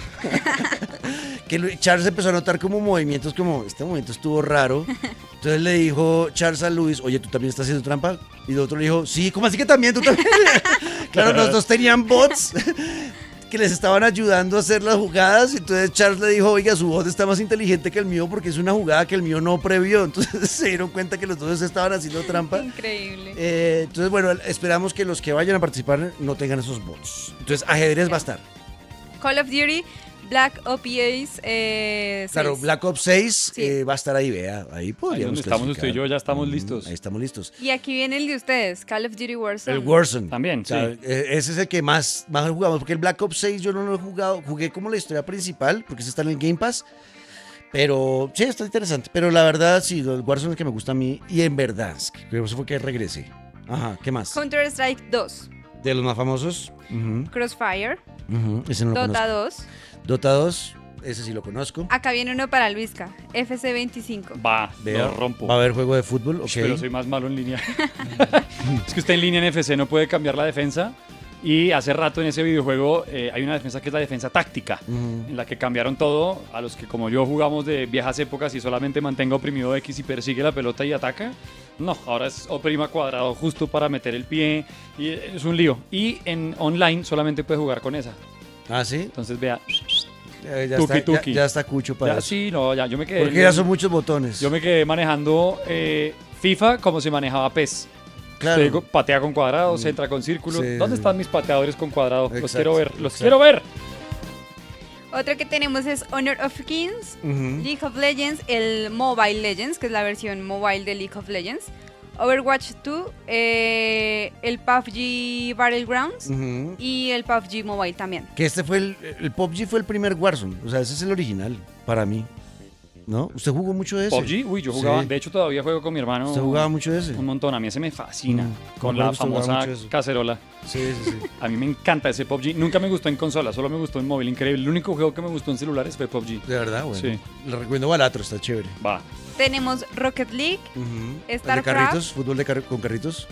Que Charles empezó a notar como movimientos, como este movimiento estuvo raro. Entonces le dijo Charles a Lewis, oye, ¿tú también estás haciendo trampa? Y el otro le dijo, sí, ¿cómo así que también? ¿Tú también? Claro, los dos tenían bots que les estaban ayudando a hacer las jugadas. Entonces Charles le dijo, oiga, su bot está más inteligente que el mío porque es una jugada que el mío no previó. Entonces se dieron cuenta que los dos estaban haciendo trampa. Increíble. Entonces, bueno, esperamos que los que vayan a participar no tengan esos bots. Entonces, ajedrez va a estar. Call of Duty, Black Ops 6. Claro, Black Ops 6 Sí. va a a estar ahí, vea. Ahí Ahí podríamos donde estamos clasificar. usted y yo, ya estamos listos. Ahí estamos listos. Y aquí viene el de ustedes, Call of Duty Warzone. El Warzone. También, O sea, sí. ese es el que más jugamos, porque el Black Ops 6 yo no lo he jugado, jugué como la historia principal, porque ese está en el Game Pass, pero sí, está interesante, pero la verdad sí, el Warzone es el que me gusta a mí, y en verdad, es que creo que eso fue que regresé. Ajá, ¿qué más? Counter-Strike 2, De los más famosos, Crossfire, ese no lo Dota conozco. 2. Dota 2, ese sí lo conozco. Acá viene uno para Luisca, FC25. Va, Vea, lo rompo. ¿va a haber juego de fútbol? Ok. Pero soy más malo en línea. Es que usted en línea en FC no puede cambiar la defensa. Y hace rato en ese videojuego hay una defensa que es la defensa táctica, Ujú. en la que cambiaron todo. A los que como yo jugamos de viejas épocas y solamente mantenga oprimido X y persigue la pelota y ataca. No, ahora es oprima cuadrado justo para meter el pie. Y es un lío. Y en online solamente puede jugar con esa. Ah, sí. Entonces vea. Ya, Tuki, está, tuki. ya está cucho para Ya, eso. sí, no, ya yo me quedé. Porque ya son muchos botones. Yo me quedé manejando FIFA como se manejaba PES. Claro. Usted patea con cuadrados, entra con círculos. Sí, ¿Dónde sí. están mis pateadores con cuadrados? Los Exacto, quiero ver, los exacto. quiero ver. Otro que tenemos es Honor of Kings, Ujú. League of Legends, el Mobile Legends, que es la versión mobile de League of Legends, Overwatch 2, el PUBG Battlegrounds Ujú. y el PUBG Mobile también. Que este fue el PUBG fue el primer Warzone. O sea, ese es el original para mí. ¿No? ¿Usted jugó mucho de ese? PUBG, uy, yo jugaba, Sí. de hecho todavía juego con mi hermano. ¿Usted jugaba mucho de ese? Un montón, a mí ese me fascina. Con me la gusta jugar famosa mucho eso. cacerola. Sí, sí, sí. A mí me encanta ese PUBG. Nunca me gustó en consola, solo me gustó en móvil. Increíble. El único juego que me gustó en celulares fue PUBG. De verdad, bueno. Sí. Le recomiendo Balatro, está chévere. Va. Tenemos Rocket League, Ujú. ¿El de StarCraft. carritos? ¿Fútbol con carritos?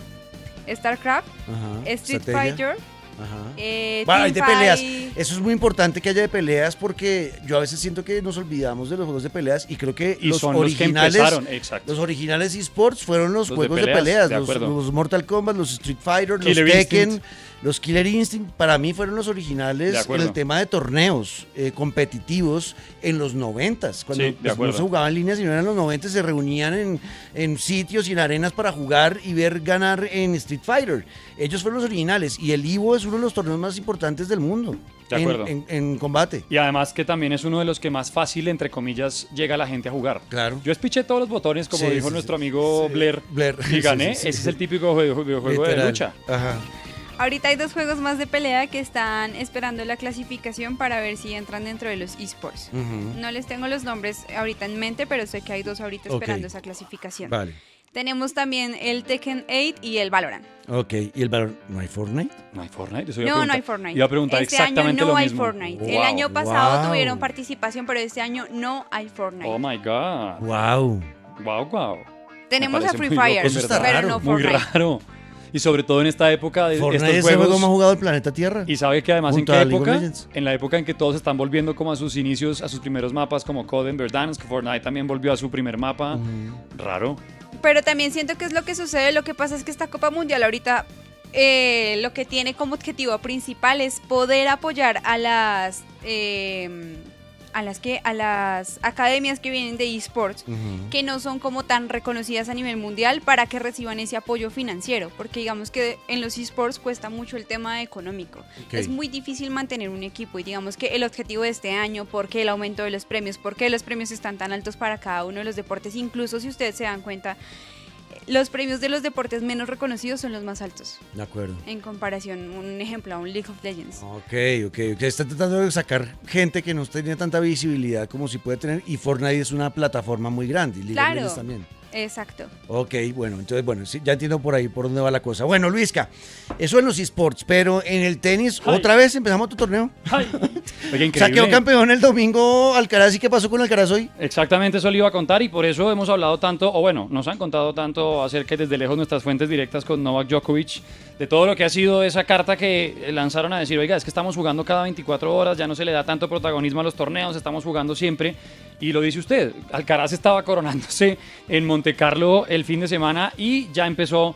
StarCraft, Ajá. Street Estrategia. Fighter, Ajá. Hay de peleas. Teamfight. Eso es muy importante que haya de peleas porque yo a veces siento que nos olvidamos de los juegos de peleas y creo que Y los son los que originales, empezaron, exacto. los originales esports fueron los Los de juegos de peleas, peleas, de los, acuerdo. los Mortal Kombat, los Street Fighter, Killer los Tekken, Instinct. los Killer Instinct, para mí fueron los De originales en acuerdo. el tema de torneos competitivos en los 90s, cuando Sí, de pues, no acuerdo. se jugaba en línea, sino en los 90s se reunían en sitios y en arenas para jugar y ver ganar en Street Fighter. Ellos fueron los originales y el Evo es uno de los torneos más importantes del mundo De acuerdo. en combate. Y además que también es uno de los que más fácil, entre comillas, llega la gente a jugar. Claro. Yo espiché todos los botones, como Sí, dijo sí, nuestro sí. amigo Sí. Blair, Blair. y gané. Sí, sí, sí. Ese es el típico videojuego de Literal. lucha. Ajá. Ahorita hay dos juegos más de pelea que están esperando la clasificación para ver si entran dentro de los esports. Ujú. No les tengo los nombres ahorita en mente, pero sé que hay dos ahorita Ok. esperando esa clasificación. Vale. Tenemos también el Tekken 8 y el Valorant. Ok. ¿Y el valor? ¿No hay Fortnite? No hay Fortnite. Eso iba a No, no preguntar. hay Fortnite. Iba a preguntar este exactamente año no lo hay mismo. Fortnite. El Wow. año pasado Wow. tuvieron participación, pero este año no hay Fortnite. Oh my God. Wow. Wow. Tenemos a parece Free muy loco, Fire, eso está pero raro. no Muy Fortnite. raro. Y sobre todo en esta época de Fortnite estos es el juegos. juego más jugado del planeta Tierra. Y sabe que además Junto en a qué League of época, Legends. en la época en que todos están volviendo como a sus inicios, a sus primeros mapas como COD en Verdansk, que Fortnite también volvió a su primer mapa. Raro. Pero también siento que es lo que sucede. Lo que pasa es que esta Copa Mundial ahorita lo que tiene como objetivo principal es poder apoyar a a las academias que vienen de eSports, que no son como tan reconocidas a nivel mundial para que reciban ese apoyo financiero, porque digamos que en los eSports cuesta mucho el tema económico. Okay. Es muy difícil mantener un equipo y digamos que el objetivo de este año, ¿por qué el aumento de los premios? ¿Por qué los premios están tan altos para cada uno de los deportes? Incluso si ustedes se dan cuenta, los premios de los deportes menos reconocidos son los más altos. De acuerdo. En comparación, un ejemplo, a un League of Legends. Ok. Está tratando de sacar gente que no tiene tanta visibilidad como si puede tener, y Fortnite es una plataforma muy grande, y League of Legends también. Exacto. Ok, entonces, sí, ya entiendo por ahí por dónde va la cosa. Bueno, Luisca, eso en los eSports, pero en el tenis, ¿otra vez empezamos tu torneo? Ay. Oye, increíble. Saqueó campeón el domingo Alcaraz, ¿y qué pasó con Alcaraz hoy? Exactamente, eso le iba a contar y por eso hemos hablado tanto, o bueno, nos han contado tanto acerca desde lejos nuestras fuentes directas con Novak Djokovic, de todo lo que ha sido esa carta que lanzaron a decir, oiga, es que estamos jugando cada 24 horas, ya no se le da tanto protagonismo a los torneos, estamos jugando siempre. Y lo dice usted, Alcaraz estaba coronándose en Montecarlo el fin de semana y ya empezó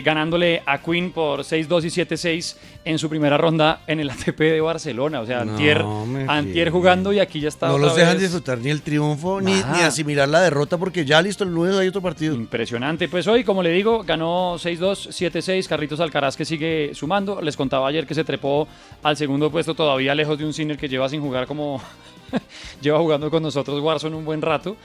ganándole a Quinn por 6-2 y 7-6 en su primera ronda en el ATP de Barcelona. O sea, antier jugando y aquí ya está. No otra los dejan vez. disfrutar ni el triunfo ni asimilar la derrota, porque ya listo, el lunes hay otro partido. Impresionante. Pues hoy, como le digo, ganó 6-2, 7-6. Carlitos Alcaraz, que sigue sumando. Les contaba ayer que se trepó al segundo puesto, todavía lejos de un Sinner que lleva sin jugar como... lleva jugando con nosotros Warzone un buen rato,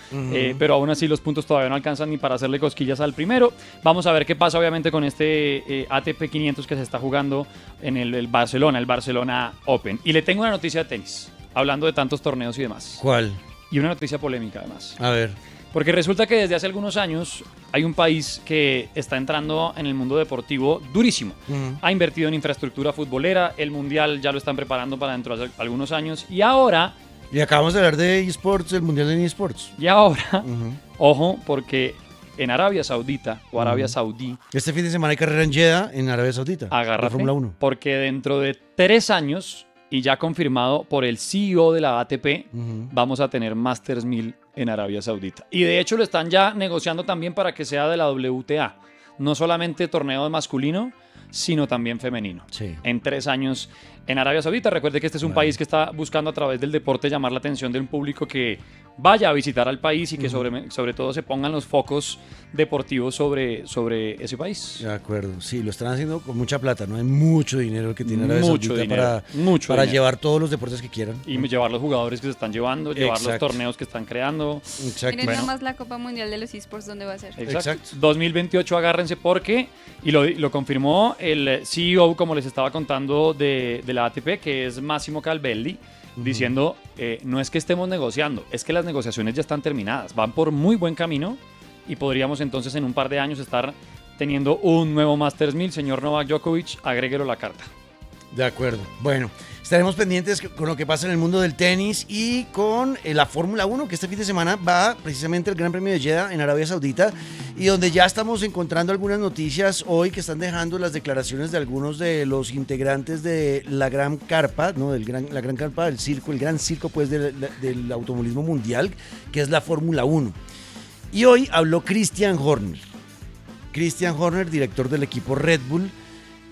pero aún así los puntos todavía no alcanzan ni para hacerle cosquillas al primero. Vamos a ver qué pasa obviamente con este ATP 500 que se está jugando en el Barcelona Open. Y le tengo una noticia de tenis, hablando de tantos torneos y demás. ¿Cuál? Y una noticia polémica además. A ver. Porque resulta que desde hace algunos años hay un país que está entrando en el mundo deportivo durísimo. Ha invertido en infraestructura futbolera, el Mundial ya lo están preparando para dentro de algunos años y ahora... Y acabamos de hablar de eSports, el Mundial de eSports. Y ahora, ojo, porque en Arabia Saudita o Arabia Saudí... Este fin de semana hay carrera en Jeddah, en Arabia Saudita. Agárrate, de Fórmula 1. Porque dentro de 3 años, y ya confirmado por el CEO de la ATP, vamos a tener Masters 1000 en Arabia Saudita. Y de hecho lo están ya negociando también para que sea de la WTA. No solamente torneo de masculino, sino también femenino. Sí. En 3 años en Arabia Saudita. Recuerde que este es un país que está buscando a través del deporte llamar la atención de un público que vaya a visitar al país y que sobre todo se pongan los focos deportivos sobre ese país. De acuerdo, sí, lo están haciendo con mucha plata, ¿no? Hay mucho dinero el que tiene Arabia Mucho Saudita dinero, para llevar todos los deportes que quieran. Y llevar los jugadores que se están llevando, llevar los Exacto. torneos que están creando. Exacto. Miren nada más la Copa Mundial de los eSports, ¿dónde va a ser? Exacto. 2028, agárrense porque, y lo confirmó el CEO, como les estaba contando, de la ATP, que es Massimo Calvelli, diciendo, no es que estemos negociando, es que las negociaciones ya están terminadas, van por muy buen camino y podríamos entonces en un par de años estar teniendo un nuevo Masters 1000. Señor Novak Djokovic, agréguelo a la carta. De acuerdo. Bueno, estaremos pendientes con lo que pasa en el mundo del tenis y con la Fórmula 1, que este fin de semana va precisamente el Gran Premio de Jeddah en Arabia Saudita, y donde ya estamos encontrando algunas noticias hoy que están dejando las declaraciones de algunos de los integrantes de la Gran Carpa, ¿no? La Gran Carpa del circo, el gran circo pues del automovilismo mundial, que es la Fórmula 1. Y hoy habló Christian Horner. Christian Horner, director del equipo Red Bull,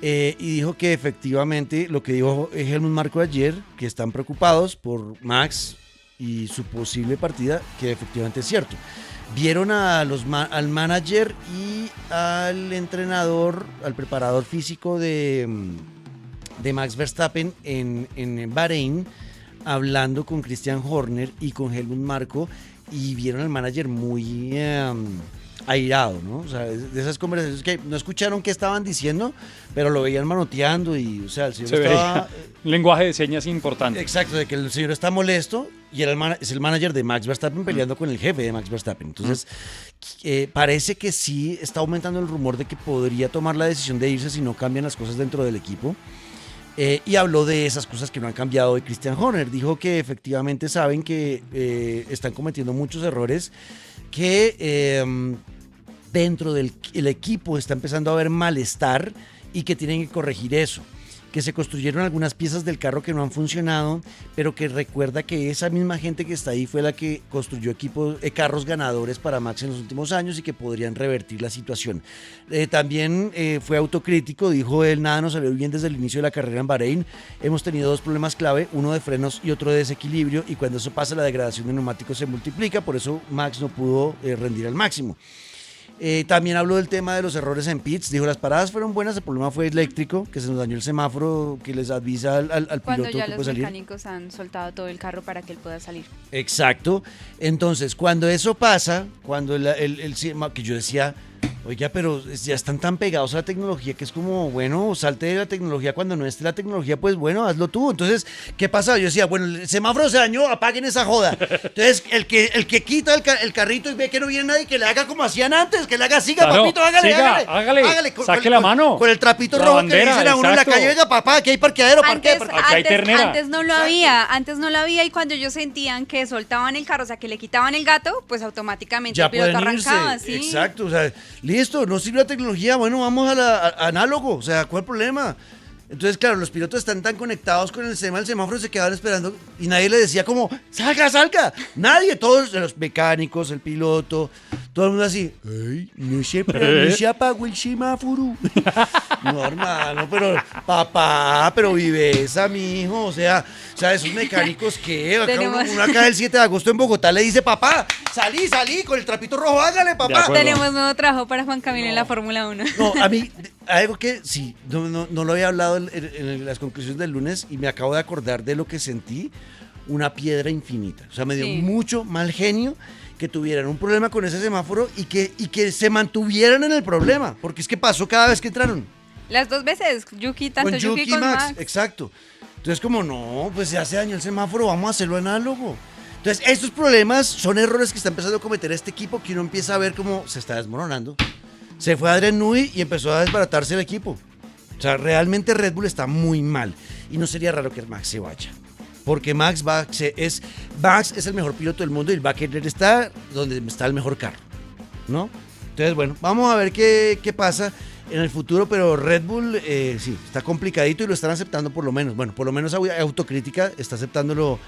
y dijo que efectivamente lo que dijo Helmut Marko ayer, que están preocupados por Max y su posible partida, que efectivamente es cierto. Vieron al manager y al entrenador, al preparador físico de Max Verstappen en Bahrein, hablando con Christian Horner y con Helmut Marko, y vieron al manager muy airado, ¿no? O sea, de esas conversaciones que no escucharon qué estaban diciendo, pero lo veían manoteando y, o sea, el señor estaba... Lenguaje de señas importante. Exacto, de que el señor está molesto y es el manager de Max Verstappen peleando con el jefe de Max Verstappen. Entonces, parece que sí está aumentando el rumor de que podría tomar la decisión de irse si no cambian las cosas dentro del equipo. Y habló de esas cosas que no han cambiado de Christian Horner. Dijo que efectivamente saben que están cometiendo muchos errores, que dentro del equipo está empezando a haber malestar y que tienen que corregir eso. que se construyeron algunas piezas del carro que no han funcionado, pero que recuerda que esa misma gente que está ahí fue la que construyó carros ganadores para Max en los últimos años y que podrían revertir la situación. También fue autocrítico, dijo él, nada nos salió bien desde el inicio de la carrera en Bahrein, hemos tenido dos problemas clave, uno de frenos y otro de desequilibrio, y cuando eso pasa la degradación de neumáticos se multiplica, por eso Max no pudo rendir al máximo. También habló del tema de los errores en pits, dijo las paradas fueron buenas, el problema fue eléctrico, que se nos dañó el semáforo que les avisa al Cuando piloto ya que los puede salir. mecánicos han soltado todo el carro para que él pueda salir. Exacto, entonces cuando eso pasa, cuando que yo decía, oiga, pero ya están tan pegados a la tecnología que es como, bueno, salte de la tecnología cuando no esté la tecnología, pues bueno, hazlo tú. Entonces, ¿qué pasa? Yo decía, bueno, el semáforo se dañó, apaguen esa joda. Entonces, el que quita el carrito y ve que no viene nadie, que le haga como hacían antes, que le haga, siga, Claro, papito, hágale, siga, hágale. saque la mano. Con el trapito La rojo bandera, que le dicen a uno en la exacto. calle, venga, papá, aquí hay parqueadero, Antes, parquea. Aquí hay ternera. antes no lo había, y cuando ellos sentían que soltaban el carro, o sea, que le quitaban el gato, pues automáticamente Ya el piloto pueden irse. arrancaba, ¿sí? Exacto, o sea, listo, no sirve la tecnología, bueno, vamos a análogo, o sea, ¿cuál problema? Entonces, claro, los pilotos están tan conectados con el semáforo, se quedaban esperando y nadie le decía como, salga, nadie, todos los mecánicos, el piloto, todo el mundo así, ay, no se apagó el semáforo. No, hermano, pero papá, pero viveza, mijo, o sea, esos mecánicos que acá uno acá el 7 de agosto en Bogotá le dice, papá, salí con el trapito rojo, hágale, papá. acuerdo. Tenemos nuevo trabajo para Juan Camilo en la Fórmula 1. No, a mí, algo que sí, no lo había hablado en las conclusiones del lunes y me acabo de acordar de lo que sentí, una piedra infinita. O sea, me dio mucho mal genio que tuvieran un problema con ese semáforo y que se mantuvieran en el problema, porque es que pasó cada vez que entraron. Las dos veces, tanto Yuki y con Max, Max. exacto. Entonces como no, pues ya se dañó el semáforo, vamos a hacerlo análogo. Entonces estos problemas son errores que está empezando a cometer este equipo que uno empieza a ver cómo se está desmoronando. Se fue Adrian Newey y empezó a desbaratarse el equipo. O sea, realmente Red Bull está muy mal y no sería raro que Max se vaya. Porque Max es el mejor piloto del mundo y va a querer estar donde está el mejor carro, ¿no? Entonces, bueno, vamos a ver qué pasa en el futuro, pero Red Bull sí, está complicadito y lo están aceptando por lo menos. Bueno, por lo menos autocrítica está aceptándolo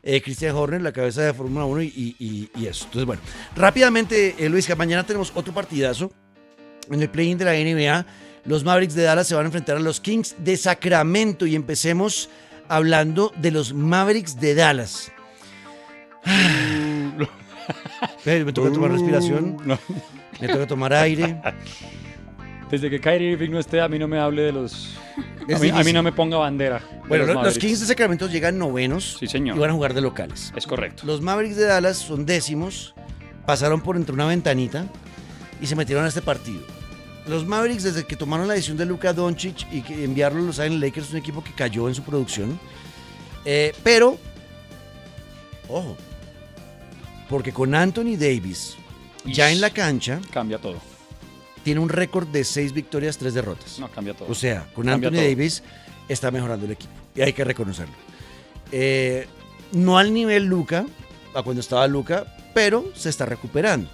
Christian Horner, la cabeza de Fórmula 1 y eso. Entonces, bueno, rápidamente, Luis, que mañana tenemos otro partidazo en el play-in de la NBA. Los Mavericks de Dallas se van a enfrentar a los Kings de Sacramento y empecemos hablando de los Mavericks de Dallas. Me toca tomar respiración, No. me toca tomar aire. Desde que Kyrie Irving no esté, a mí no me hable de los... Es A mí difícil. no me ponga bandera. de Bueno, los Mavericks. Kings de Sacramento llegan novenos Sí, señor. y van a jugar de locales. Es correcto. Los Mavericks de Dallas son décimos, pasaron por entre una ventanita y se metieron a este partido. Los Mavericks, desde que tomaron la decisión de Luka Doncic y que enviarlo a los Los Angeles Lakers, es un equipo que cayó en su producción. Pero, ojo, porque con Anthony Davis ya en la cancha, Cambia todo. tiene un récord de 6 victorias, 3 derrotas. No, cambia todo. O sea, con Cambia Anthony todo. Davis está mejorando el equipo y hay que reconocerlo. No al nivel Luka, a cuando estaba Luka, pero se está recuperando.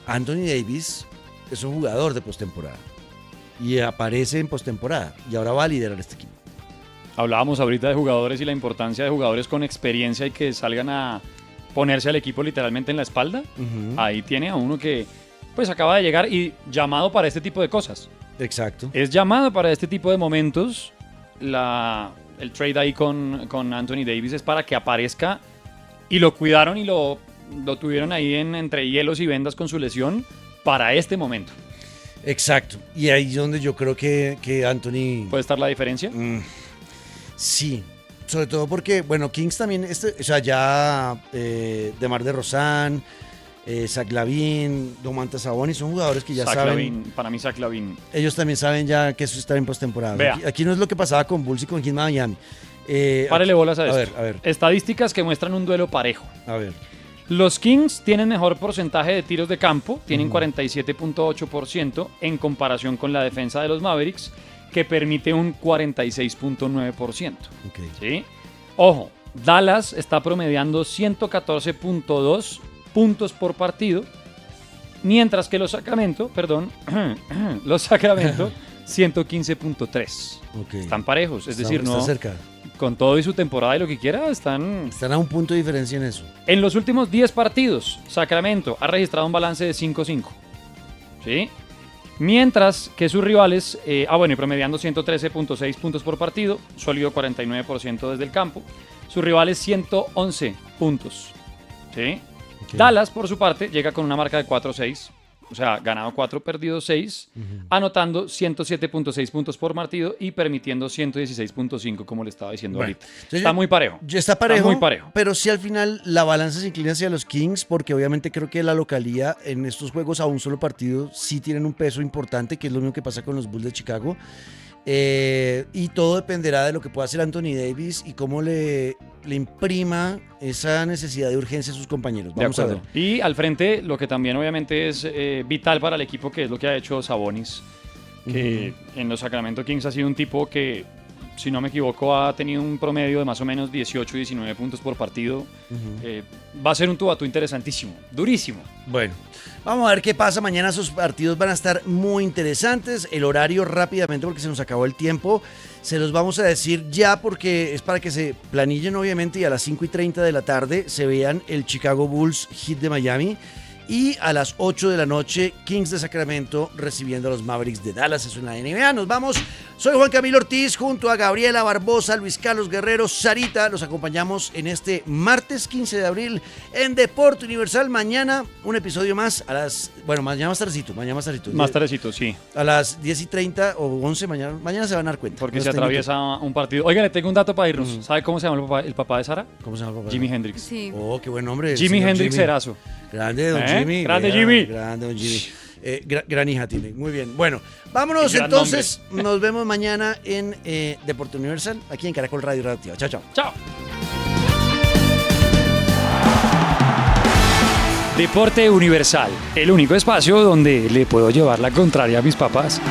Anthony Davis es un jugador de postemporada y aparece en postemporada y ahora va a liderar este equipo. Hablábamos ahorita de jugadores y la importancia de jugadores con experiencia y que salgan a ponerse al equipo literalmente en la espalda. Ahí tiene a uno que pues acaba de llegar y llamado para este tipo de cosas. Exacto. Es llamado para este tipo de momentos. El trade ahí con Anthony Davis es para que aparezca y lo cuidaron y lo tuvieron ahí entre hielos y vendas con su lesión para este momento. Exacto. Y ahí es donde yo creo que Anthony... ¿Puede estar la diferencia? Sí. Sobre todo porque, bueno, Kings también, o sea, ya DeMar DeRozan, Zach LaVine, Domantas Sabonis, son jugadores que ya Zach saben... LaVine, para mí Zach LaVine. Ellos también saben ya que eso está en postemporada. Vea. Aquí no es lo que pasaba con Bulls y con Heat Miami. Párele bolas a esto. A ver. Estadísticas que muestran un duelo parejo. A ver. Los Kings tienen mejor porcentaje de tiros de campo, tienen 47.8% en comparación con la defensa de los Mavericks, que permite un 46.9%. Ok. ¿Sí? Ojo, Dallas está promediando 114.2 puntos por partido, mientras que los Sacramento 115.3. Okay. Están parejos, es decir, está no, cerca. con todo y su temporada y lo que quiera, están... Están a un punto de diferencia en eso. En los últimos 10 partidos, Sacramento ha registrado un balance de 5-5. ¿Sí? Mientras que sus rivales, y promediando 113.6 puntos por partido, sólido 49% desde el campo. Sus rivales 111 puntos. ¿Sí? Okay. Dallas, por su parte, llega con una marca de 4-6. O sea, ganado 4, perdido 6, anotando 107.6 puntos por partido y permitiendo 116.5, como le estaba diciendo ahorita. Está muy parejo. Está parejo, muy parejo. Pero sí al final la balanza se inclina hacia los Kings, porque obviamente creo que la localía en estos juegos a un solo partido sí tienen un peso importante, que es lo mismo que pasa con los Bulls de Chicago. Y todo dependerá de lo que pueda hacer Anthony Davis y cómo le imprima esa necesidad de urgencia a sus compañeros. Vamos a ver. Y al frente, lo que también obviamente es vital para el equipo, que es lo que ha hecho Sabonis, que en los Sacramento Kings ha sido un tipo que, si no me equivoco, ha tenido un promedio de más o menos 18 y 19 puntos por partido. Va a ser un tú a tú interesantísimo, durísimo. Bueno, vamos a ver qué pasa. Mañana esos partidos van a estar muy interesantes. El horario rápidamente, porque se nos acabó el tiempo, se los vamos a decir ya, porque es para que se planillen obviamente, y a las 5:30 de la tarde se vean el Chicago Bulls Heat de Miami. Y a las 8 de la noche, Kings de Sacramento recibiendo a los Mavericks de Dallas. Eso en la NBA. Nos vamos. Soy Juan Camilo Ortiz, junto a Gabriela Barbosa, Luis Carlos Guerrero, Sarita. Los acompañamos en este martes 15 de abril en Deporte Universal. Mañana un episodio más a las... Bueno, mañana más tardecito. Más tardecito, sí. A las 10:30 o 11 mañana se van a dar cuenta. Porque se atraviesa un partido. Oiga, le tengo un dato para irnos. ¿Sabe cómo se llama el papá de Sara? ¿Cómo se llama el papá? Jimi Hendrix. Sí. Oh, qué buen nombre. Jimi Hendrix Erazo. Grande, don Jimmy. Grande Jimmy. Grande, don Jimmy. Gran hija tiene. Muy bien. Bueno, vámonos Gran entonces. Nos vemos mañana en Deporte Universal, aquí en Caracol Radio Radioactiva. Chao, chao. Chao. Deporte Universal, el único espacio donde le puedo llevar la contraria a mis papás.